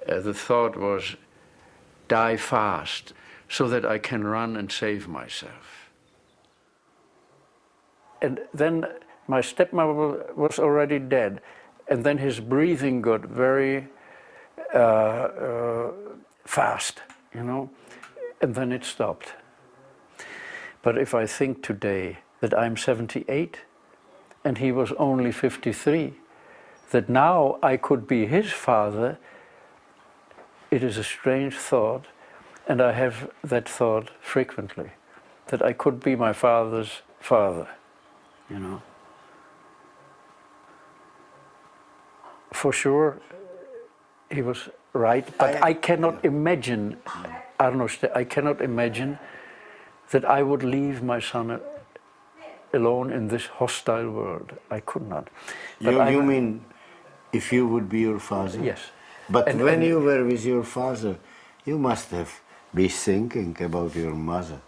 The thought was, die fast so that I can run and save myself. And then my stepmother was already dead. And then his breathing got very fast, you know, and then it stopped. But if I think today that I'm 78 and he was only 53, that now I could be his father, it is a strange thought, and I have that thought frequently, that I could be my father's father, you know. For sure, he was right, but I cannot imagine, Arnost, I cannot imagine that I would leave my son alone in this hostile world. I could not. But You mean if you would be your father? Yes. But when you were with your father, you must have been thinking about your mother.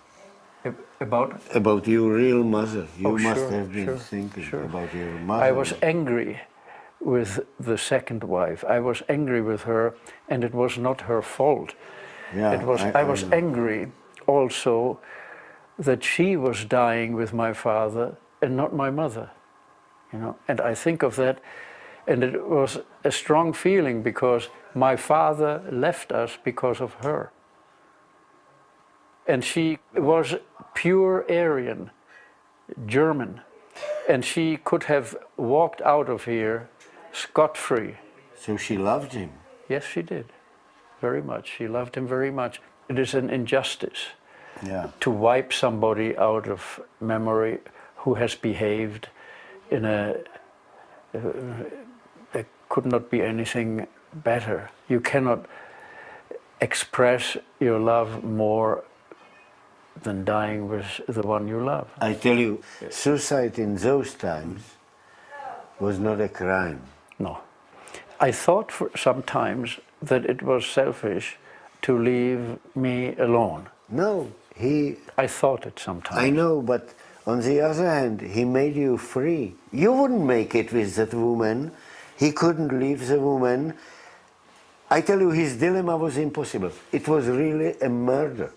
About? About your real mother. You must sure, have been thinking about your mother. I was angry with the second wife. I was angry with her, and it was not her fault. Yeah, I was angry also that she was dying with my father and not my mother, you know. And I think of that, and it was a strong feeling because my father left us because of her. And she was pure Aryan, German, and she could have walked out of here scot-free. So she loved him? Yes, she did, very much. She loved him very much. It is an injustice to wipe somebody out of memory who has behaved in a... there could not be anything better. You cannot express your love more than dying with the one you love. I tell you, suicide in those times was not a crime. No. I thought for sometimes that it was selfish to leave me alone. No, I thought it sometimes. I know, but on the other hand, he made you free. You wouldn't make it with that woman. He couldn't leave the woman. I tell you, his dilemma was impossible. It was really a murder.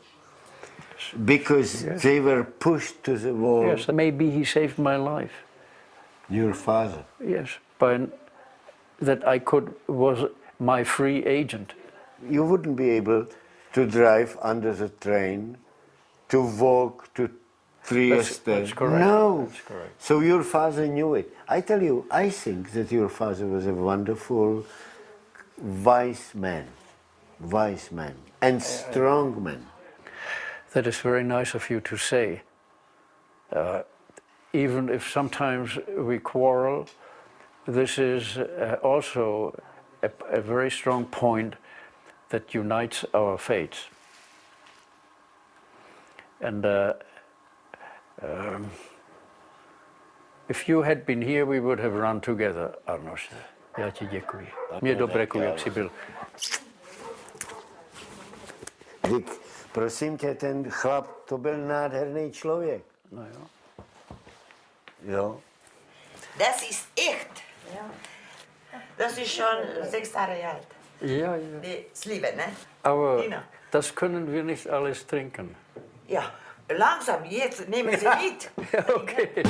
Because they were pushed to the wall. Yes, maybe he saved my life. Your father? Yes, by that I was my free agent. You wouldn't be able to drive under the train, to walk to Trieste. That's correct. No. That's correct. So your father knew it. I tell you, I think that your father was a wonderful, wise man, and strong man. That is very nice of you to say. Even if sometimes we quarrel, this is also a very strong point that unites our fates. And if you had been here, we would have run together, Arnost. Já ti děkuji. Mě dobré, jak jsi byl. Prosím tě, ten chlap, to byl nádherný člověk. No jo. Jo. Das ist echt. Das ist schon 6 Jahre alt. Ja, ja. Das Liebe, ne? Aber Genau. das können wir nicht alles trinken. Ja, langsam, jetzt nehmen Sie mit. Okay, okay.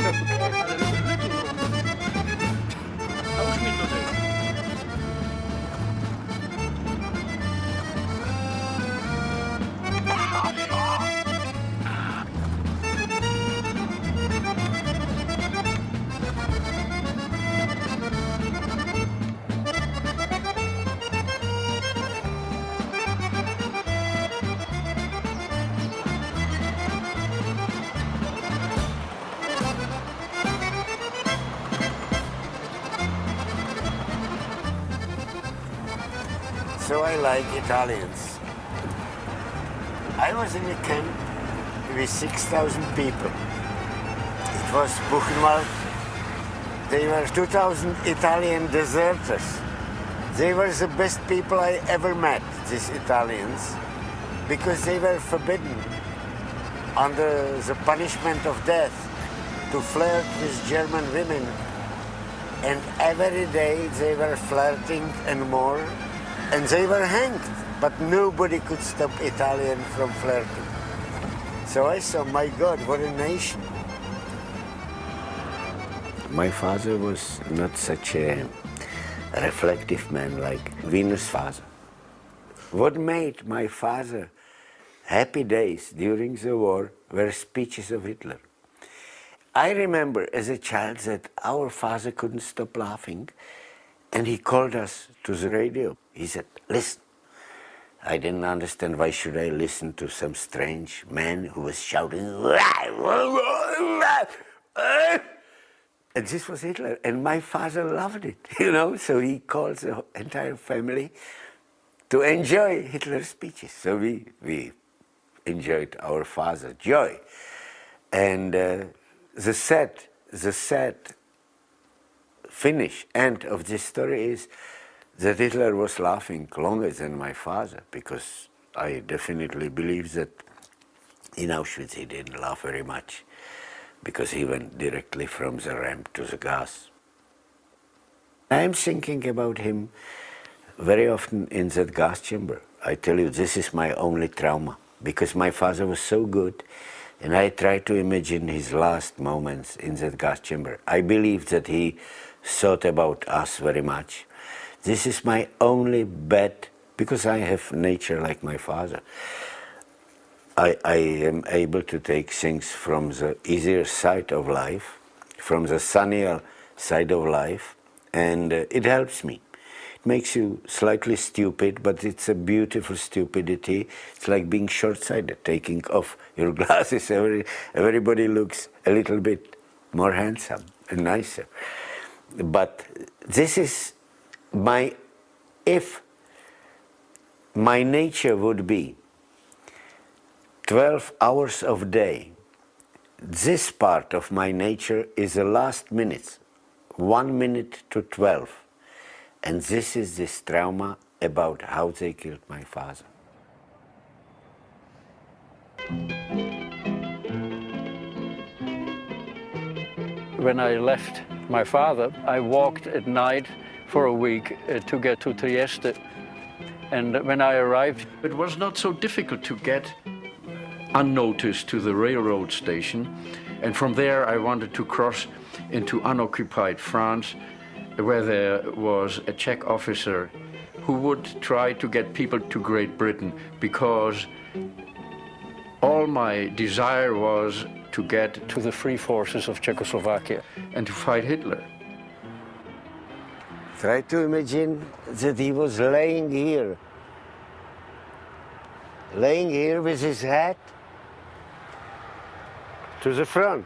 So I like Italians. I was in a camp with 6,000 people. It was Buchenwald. They were 2,000 Italian deserters. They were the best people I ever met, these Italians, because they were forbidden under the punishment of death to flirt with German women. And every day they were flirting and more. And they were hanged, but nobody could stop Italian from flirting. So I thought, my God, what a nation. My father was not such a reflective man like Wiener's father. What made my father happy days during the war were speeches of Hitler. I remember as a child that our father couldn't stop laughing, and he called us to the radio. He said, listen. I didn't understand why should I listen to some strange man who was shouting. And this was Hitler, and my father loved it, you know, so he called the entire family to enjoy Hitler's speeches. So we enjoyed our father's joy. And the sad end of this story is that Hitler was laughing longer than my father, because I definitely believe that in Auschwitz he didn't laugh very much, because he went directly from the ramp to the gas. I am thinking about him very often in that gas chamber. I tell you, this is my only trauma, because my father was so good, and I try to imagine his last moments in that gas chamber. I believe that he thought about us very much. This is my only bet, because I have nature like my father. I am able to take things from the easier side of life, from the sunnier side of life, and it helps me. It makes you slightly stupid, but it's a beautiful stupidity. It's like being short-sighted, taking off your glasses. Everybody looks a little bit more handsome and nicer. But this is if my nature would be 12 hours of day, this part of my nature is the last minutes, 1 minute to 12. And this is this trauma about how they killed my father. When I left my father, I walked at night for a week to get to Trieste. And when I arrived, it was not so difficult to get unnoticed to the railroad station. And from there, I wanted to cross into unoccupied France, where there was a Czech officer who would try to get people to Great Britain, because all my desire was to get to the free forces of Czechoslovakia and to fight Hitler. Try to imagine that he was laying here with his head to the front.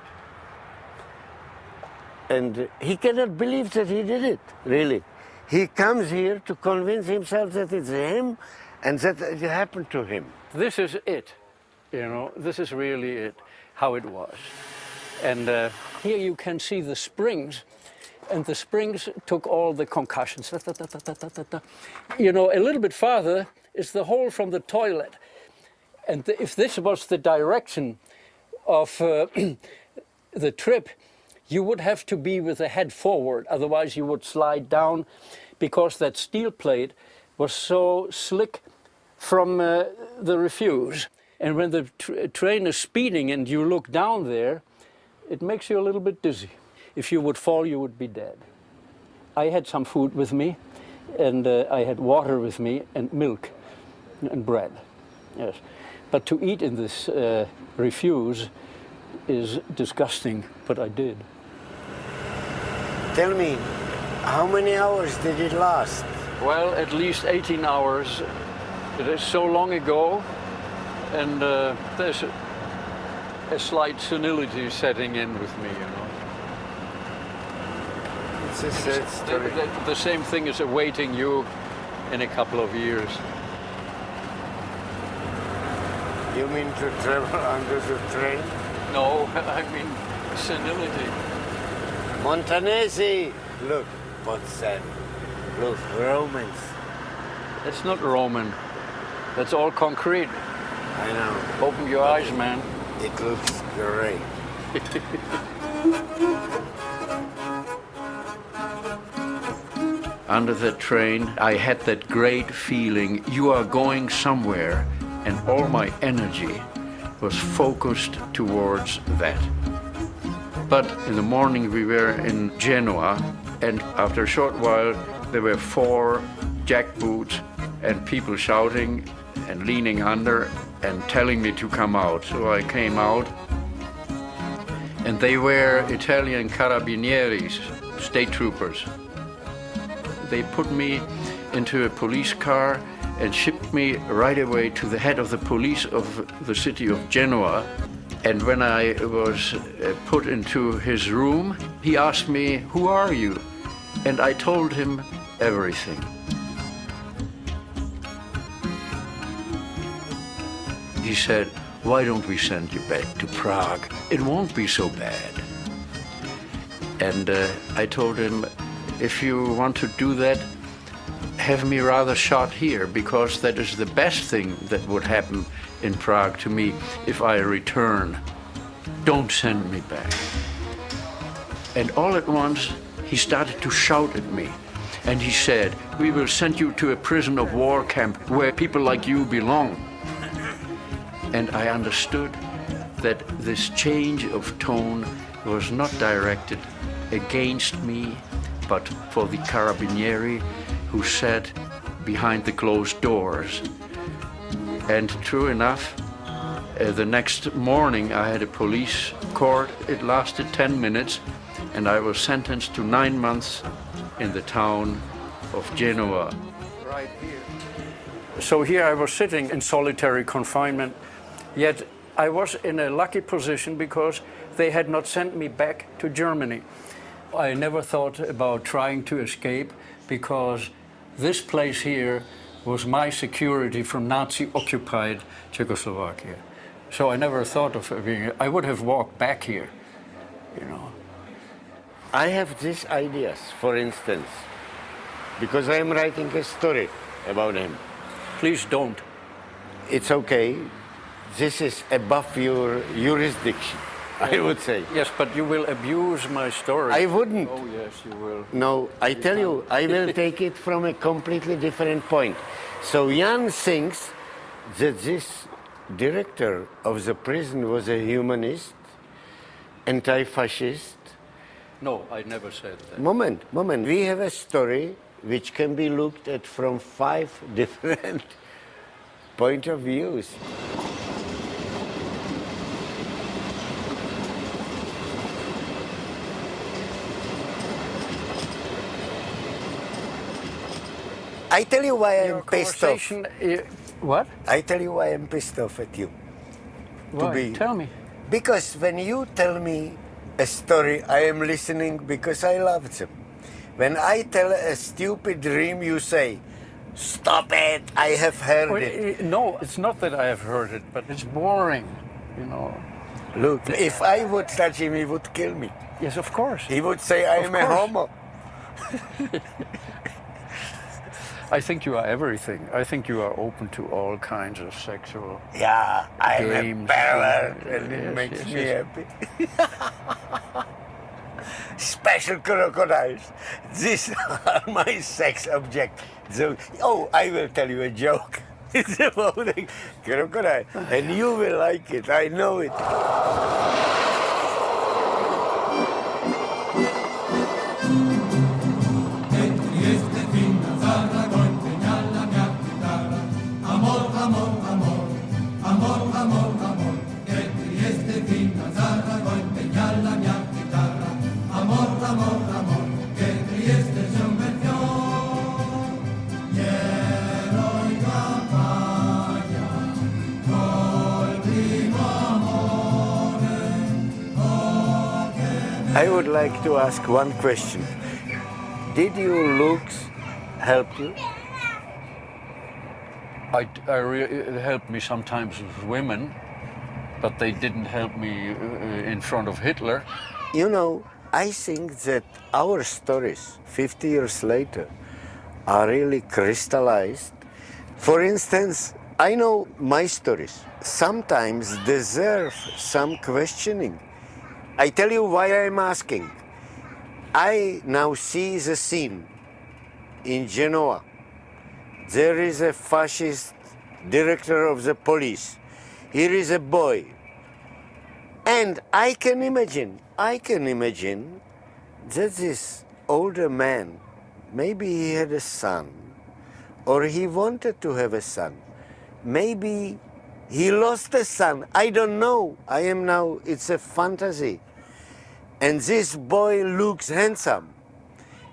And he cannot believe that he did it, really. He comes here to convince himself that it's him and that it happened to him. This is it, you know, this is really it, how it was. And here you can see the springs, and the springs took all the concussions. You know, a little bit farther is the hole from the toilet. And if this was the direction of the trip, you would have to be with the head forward, otherwise you would slide down, because that steel plate was so slick from the refuse. And when the train is speeding and you look down there, it makes you a little bit dizzy. If you would fall, you would be dead. I had some food with me, and I had water with me, and milk, and bread, yes. But to eat in this refuse is disgusting, but I did. Tell me, how many hours did it last? Well, at least 18 hours. It is so long ago, and there's a slight senility setting in with me, you know. It's a sad story. The same thing is awaiting you in a couple of years. You mean to travel under the train? No, I mean senility. Montanesi! Look, what's that? Look, Romans. That's not Roman. That's all concrete. I know. Open your eyes, man. It looks great. Under the train, I had that great feeling, you are going somewhere, and all my energy was focused towards that. But in the morning we were in Genoa, and after a short while there were 4 jackboots and people shouting and leaning under and telling me to come out. So I came out, and they were Italian carabinieris, state troopers. They put me into a police car and shipped me right away to the head of the police of the city of Genoa. And when I was put into his room, he asked me, "Who are you?" And I told him everything. He said, "Why don't we send you back to Prague? It won't be so bad." And I told him, "If you want to do that, have me rather shot here, because that is the best thing that would happen in Prague to me if I return. Don't send me back." And all at once, he started to shout at me. And he said, "We will send you to a prison of war camp where people like you belong." And I understood that this change of tone was not directed against me, but for the carabinieri who sat behind the closed doors. And true enough, the next morning I had a police court. It lasted 10 minutes, and I was sentenced to 9 months in the town of Genoa. Right here. So here I was sitting in solitary confinement, yet I was in a lucky position because they had not sent me back to Germany. I never thought about trying to escape, because this place here was my security from Nazi-occupied Czechoslovakia. So I never thought of being, I would have walked back here, you know. I have these ideas, for instance, because I am writing a story about him. Please don't. It's okay. This is above your jurisdiction, I would say. Yes, but you will abuse my story. I wouldn't. Oh, yes, you will. No, I tell you, I will take it from a completely different point. So Jan thinks that this director of the prison was a humanist, anti-fascist. No, I never said that. Moment. We have a story which can be looked at from 5 different point of views. I tell you why I'm pissed off. What? I tell you why I'm pissed off at you. Why? Tell me. Because when you tell me a story, I am listening because I love them. When I tell a stupid dream, you say, "Stop it, I have heard it." No, it's not that I have heard it, but it's boring, you know. Look, if I would touch him, he would kill me. Yes, of course. He would say I am a homo. I think you are everything. I think you are open to all kinds of sexual Yeah, I am games. a pervert, and it Yes, makes yes, me yes. happy. Special crocodiles. These are my sex object. So, I will tell you a joke. It's about a crocodile, and you will like it. I know it. I would like to ask one question. Did your looks help you? It helped me sometimes with women, but they didn't help me in front of Hitler. You know, I think that our stories, 50 years later, are really crystallized. For instance, I know my stories sometimes deserve some questioning. I tell you why I'm asking. I now see the scene in Genoa. There is a fascist director of the police. Here is a boy. And I can imagine that this older man, maybe he had a son, or he wanted to have a son. Maybe he lost a son. I don't know. It's a fantasy. And this boy looks handsome.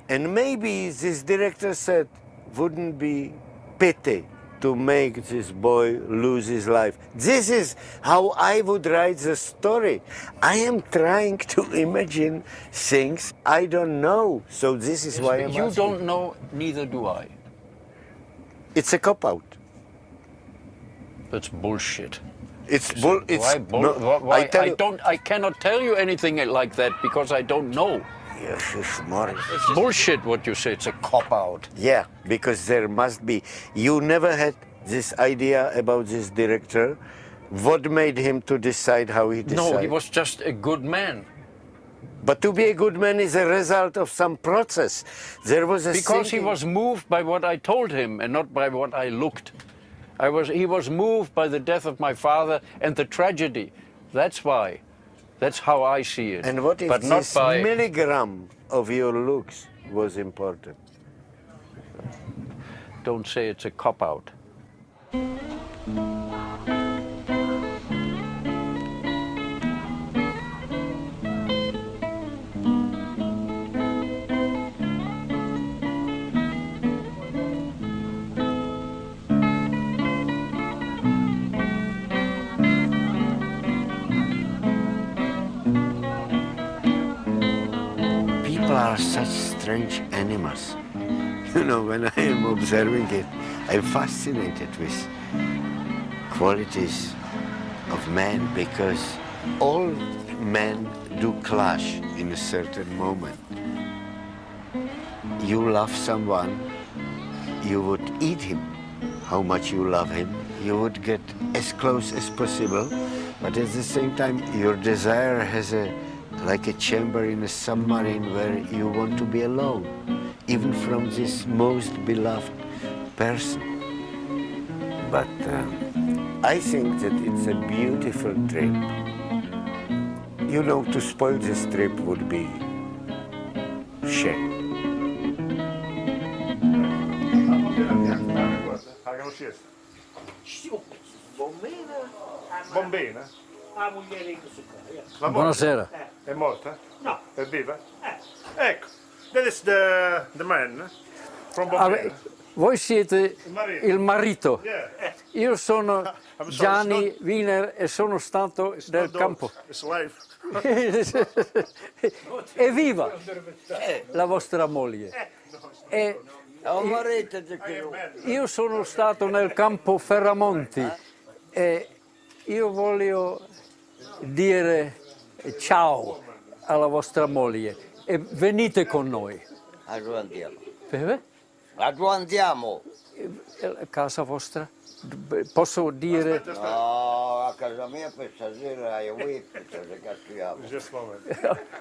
And maybe this director said, wouldn't be pity to make this boy lose his life. This is how I would write the story. I am trying to imagine things I don't know. So this is why I'm You asking. don't know, neither do I. It's a cop-out. That's bullshit. It's I cannot tell you anything like that because I don't know. Yes, it's more. It's bullshit what you say. It's a cop-out. Yeah, because there must be. You never had this idea about this director. What made him to decide how he decided? No, he was just a good man. But to be a good man is a result of some process. There was a Because he was moved by what I told him and not by what I looked. He was moved by the death of my father and the tragedy. That's why. That's how I see it. And what if but this not by milligram of your looks was important? Don't say it's a cop-out. People are such strange animals. You know, when I am observing it, I'm fascinated with qualities of men because all men do clash in a certain moment. You love someone, you would eat him. How much you love him, you would get as close as possible, but at the same time, your desire has like a chamber in a submarine where you want to be alone, even from this most beloved person. But I think that it's a beautiful trip. You know, to spoil this trip would be shame. Bombina? La moglie su qua. Buonasera. È morta? No. È viva? Ecco, that is the man from Bombina. Voi siete il marito. Yeah. Io sono I'm sorry, Gianni Wiener e sono stato del campo. It's life. Evviva la vostra moglie. E io sono stato nel campo Ferramonti e io voglio dire ciao alla vostra moglie e venite con noi. A dove andiamo? Eh? A dove andiamo? A casa vostra? Posso dire? No, a casa mia per stasera hai whip, se caschiamo. Just a moment.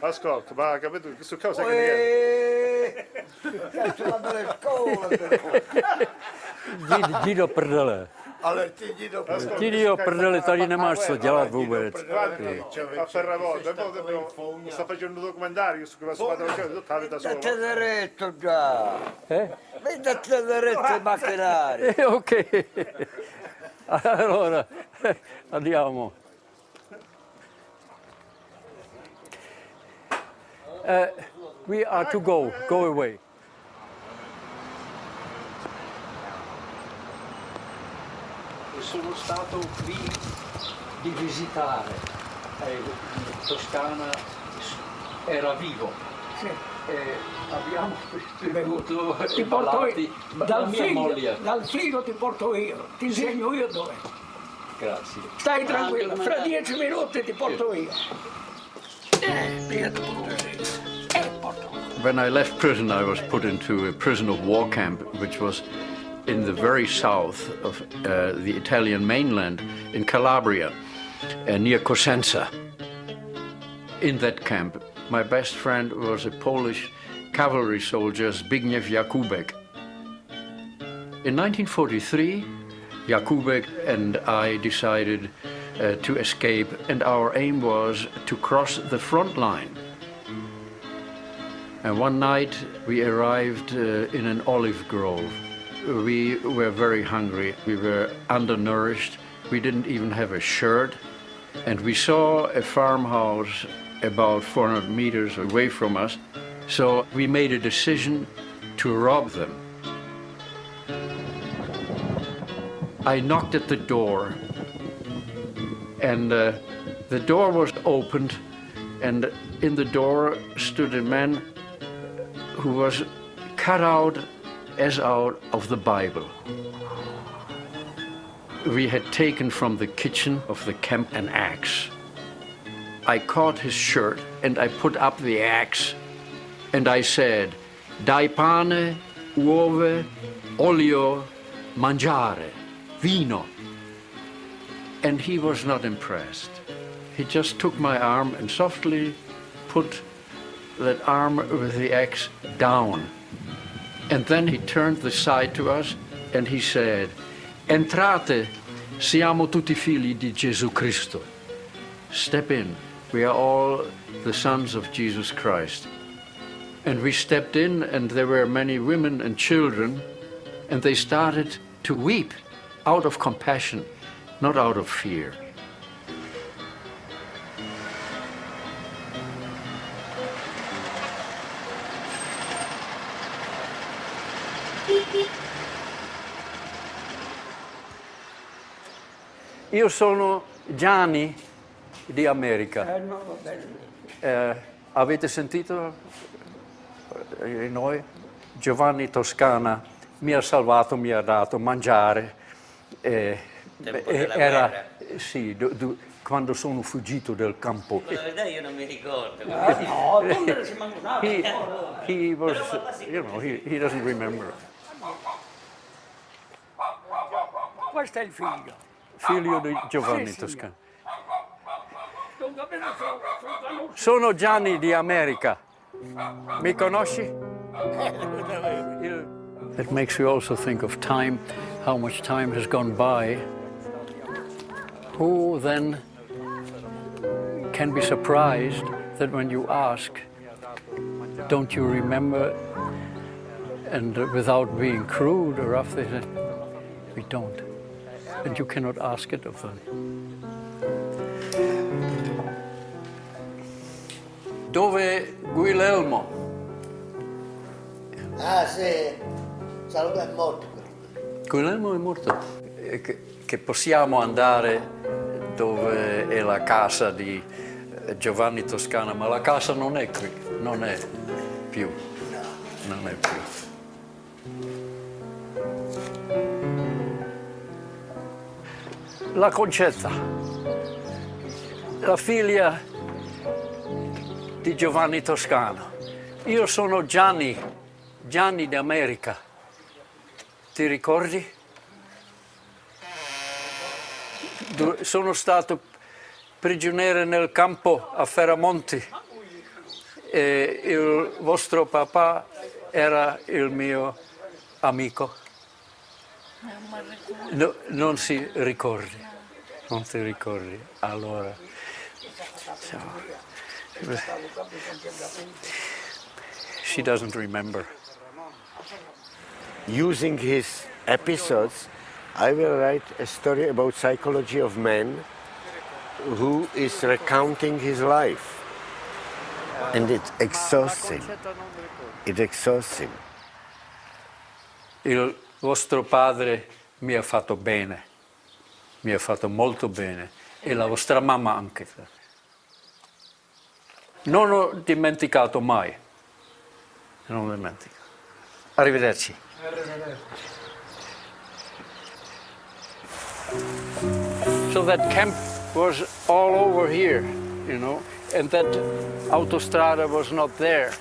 Ascolta, ma capito, questo cosa che Cazzo la bella scuola! Jdi prdele. Ale ty jdi do Ti dio prdele, tady nemáš co dělat vůbec. a Ferramonte, poi sta facendo un documentario su come si fa tutta la vita sua. Date diretto già! Mi date diretto ai macchinari! Ok. Allora, andiamo. We are to go away. Sono stato qui di visitare. Toscana era vivo. Sì. Abbiamo bevuto Ti porto io, dal mia moglie. dal frigo ti porto io, ti insegno io dove. Grazie. Stai tranquillo, fra 10 minuti ti porto io. When I left prison, I was put into a prison of war camp, which was in the very south of the Italian mainland, in Calabria, near Cosenza. In that camp, my best friend was a Polish cavalry soldier, Zbigniew Jakubek. In 1943, Jakubek and I decided to escape, and our aim was to cross the front line. And one night we arrived in an olive grove we were very hungry. We were undernourished. We didn't even have a shirt. And we saw a farmhouse about 400 meters away from us. So we made a decision to rob them. I knocked at the door, and the door was opened, and in the door stood a man who was cut out as out of the Bible. We had taken from the kitchen of the camp an axe. I caught his shirt and I put up the axe and I said, "Dai pane, uova, olio, mangiare, vino." And he was not impressed. He just took my arm and softly put that arm with the axe down. And then he turned the side to us and he said, "Entrate, siamo tutti figli di Gesù Cristo." Step in, we are all the sons of Jesus Christ. And we stepped in and there were many women and children and they started to weep out of compassion, not out of fear. Io sono Gianni di America. No, va bene. Avete sentito noi? Giovanni Toscana mi ha salvato, mi ha dato mangiare. Tempo della Era, guerra. sì, quando sono fuggito dal campo. La verità io non mi ricordo. No, non si mangiava. He was, you know, he doesn't remember. Questo è il figlio. Figlio di Giovanni Sì, Toscana. signor. Sono Gianni di America. Mi conosci? It makes you also think of time, how much time has gone by. Who then can be surprised that when you ask, don't you remember? And without being crude or rough, they say, we don't. And you cannot ask it of them. Dove Guglielmo? Ah sì, Salvo è morto. Guglielmo è morto. Che possiamo andare dove è la casa di Giovanni Toscana, ma la casa non è qui, non è più. Non è più. La Concetta, la figlia di Giovanni Toscano. Io sono Gianni d'America. Ti ricordi? Sono stato prigioniero nel campo a Ferramonti e il vostro papà era il mio amico. No, non si ricordi, non ti ricordi. Allora, she doesn't remember. Using his episodes, I will write a story about psychology of man who is recounting his life. And it exhausts him. It exhausts him. Il vostro padre mi ha fatto bene, mi ha fatto molto bene, e la vostra mamma anche. Non ho dimenticato mai, non dimentico. Arrivederci. So that camp was all over here, you know, and that autostrada was not there.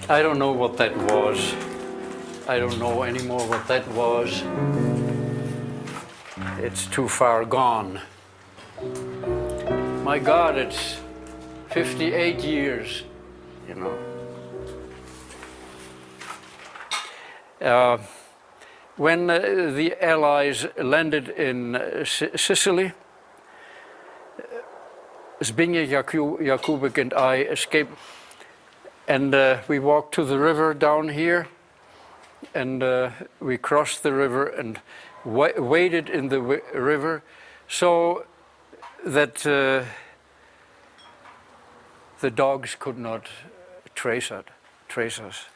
I don't know what that was. I don't know anymore what that was. it's too far gone. My God, it's 58 years, you know. When the Allies landed in Sicily, Zbigniew Jakubik and I escaped, and we walked to the river down here, and we crossed the river and waded in the river so that the dogs could not trace us.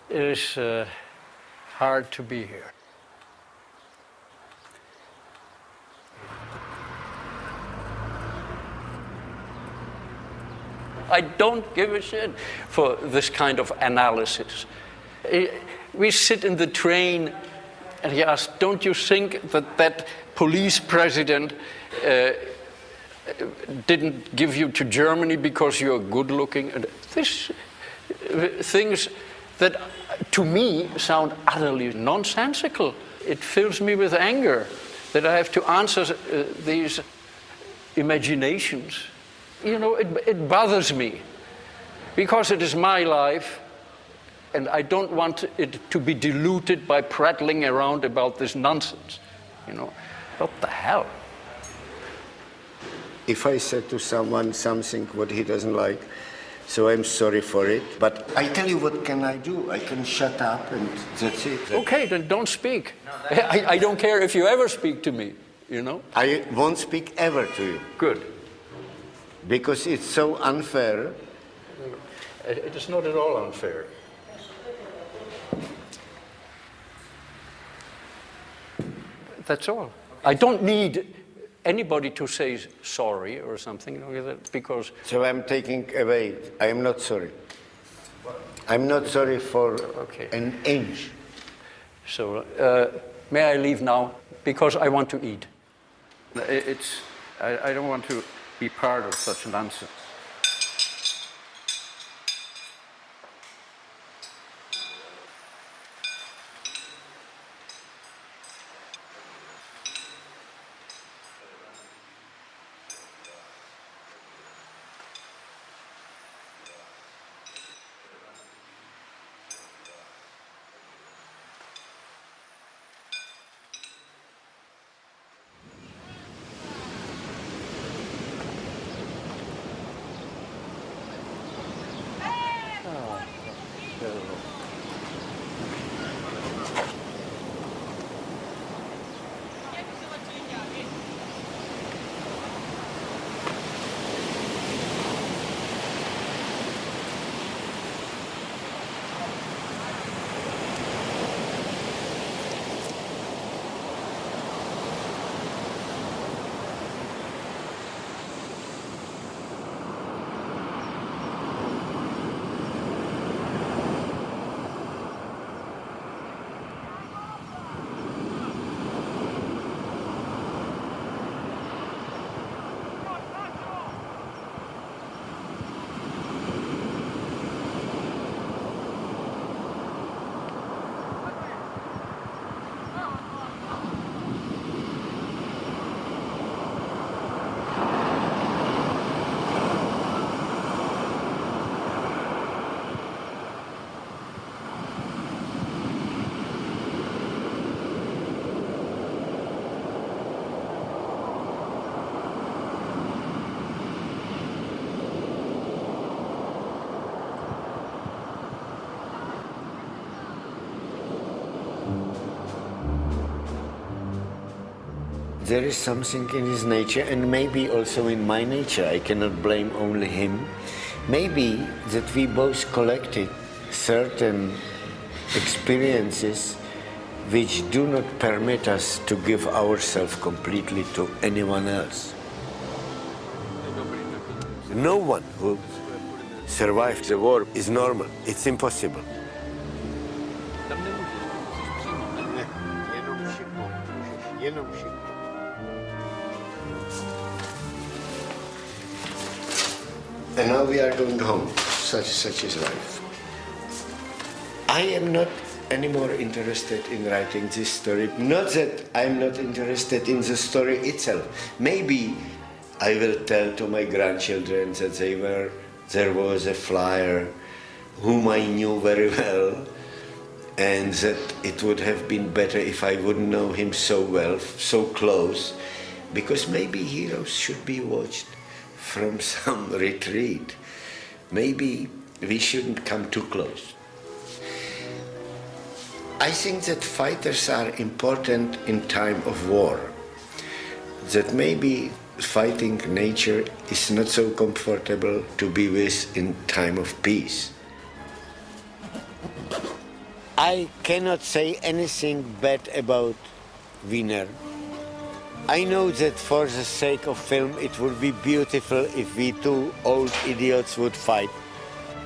It is hard to be here. I don't give a shit for this kind of analysis. We sit in the train and he asks, don't you think that that police president didn't give you to Germany because you're good looking? And this things that to me sound utterly nonsensical. It fills me with anger that I have to answer these imaginations. You know, it bothers me because it is my life and I don't want it to be diluted by prattling around about this nonsense. You know, what the hell? If I said to someone something what he doesn't like, so I'm sorry for it. But I tell you, what can I do? I can shut up and that's it. Okay, then don't speak. I don't care if you ever speak to me, you know? I won't speak ever to you. Good. Because it's so unfair. It is not at all unfair. That's all. I don't need anybody to say sorry or something like that because... So I'm taking away. I am not sorry. I'm not sorry for an inch. So may I leave now? Because I want to eat. I don't want to be part of such nonsense. There is something in his nature, and maybe also in my nature, I cannot blame only him. Maybe that we both collected certain experiences which do not permit us to give ourselves completely to anyone else. No one who survived the war is normal. It's impossible. And now we are going home. Such is life. I am not any more interested in writing this story. Not that I'm not interested in the story itself. Maybe I will tell to my grandchildren that there was a flyer whom I knew very well, and that it would have been better if I wouldn't know him so well, so close, because maybe heroes should be watched from some retreat. Maybe we shouldn't come too close. I think that fighters are important in time of war, that maybe fighting nature is not so comfortable to be with in time of peace. I cannot say anything bad about Wiener. I know that for the sake of film it would be beautiful if we two old idiots would fight.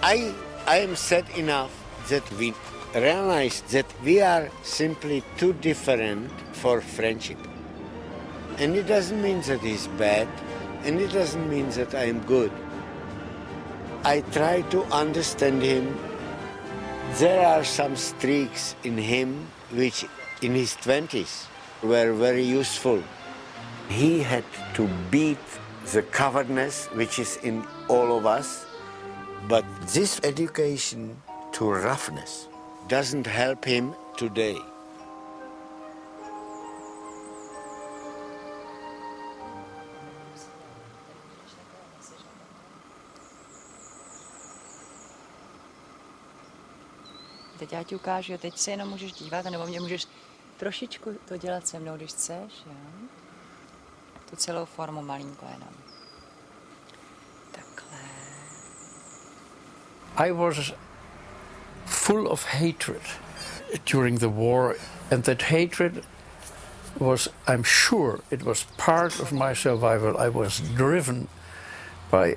I am sad enough that we realized that we are simply too different for friendship. And it doesn't mean that he's bad, and it doesn't mean that I am good. I try to understand him. There are some streaks in him which in his 20s were very useful. He had to beat the cowardness which is in all of us, but this education to roughness doesn't help him today. Teď já ti ukážu, teď se jenom můžeš dívat, nebo mě můžeš trošičku to dělat se mnou, když chceš, jo? Tu celou formu malinko jenom. Takhle. I was full of hatred during the war, and that hatred was, I'm sure, it was part of my survival. I was driven by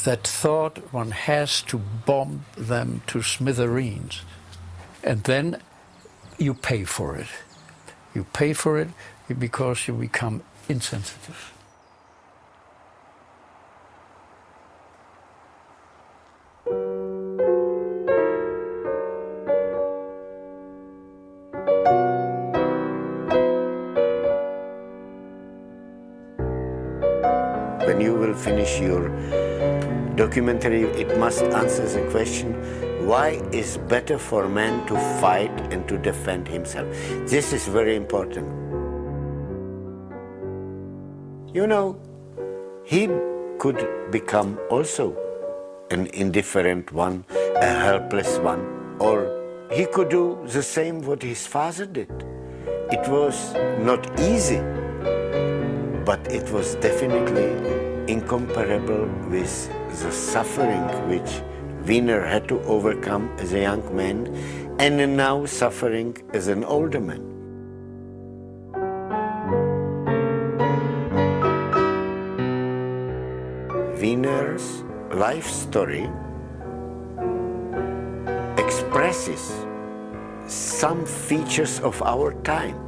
that thought one has to bomb them to smithereens. And then you pay for it. You pay for it because you become insensitive. When you will finish your documentary, it must answer the question, why is better for man to fight and to defend himself? This is very important. You know, he could become also an indifferent one, a helpless one, or he could do the same what his father did. It was not easy, but it was definitely incomparable with the suffering which Wiener had to overcome as a young man and now suffering as an older man. Wiener's life story expresses some features of our time.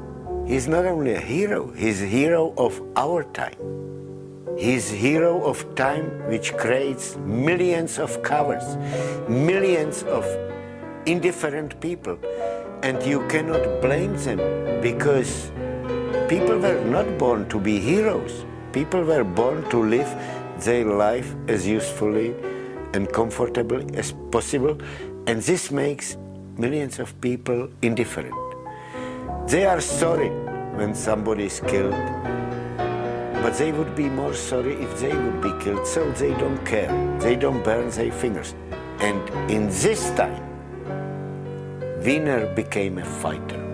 He's not only a hero, he's a hero of our time. He's a hero of time which creates millions of cowards, millions of indifferent people. And you cannot blame them because people were not born to be heroes. People were born to live their life as usefully and comfortably as possible. And this makes millions of people indifferent. They are sorry when somebody is killed, but they would be more sorry if they would be killed, so they don't care. They don't burn their fingers. And in this time, Wiener became a fighter.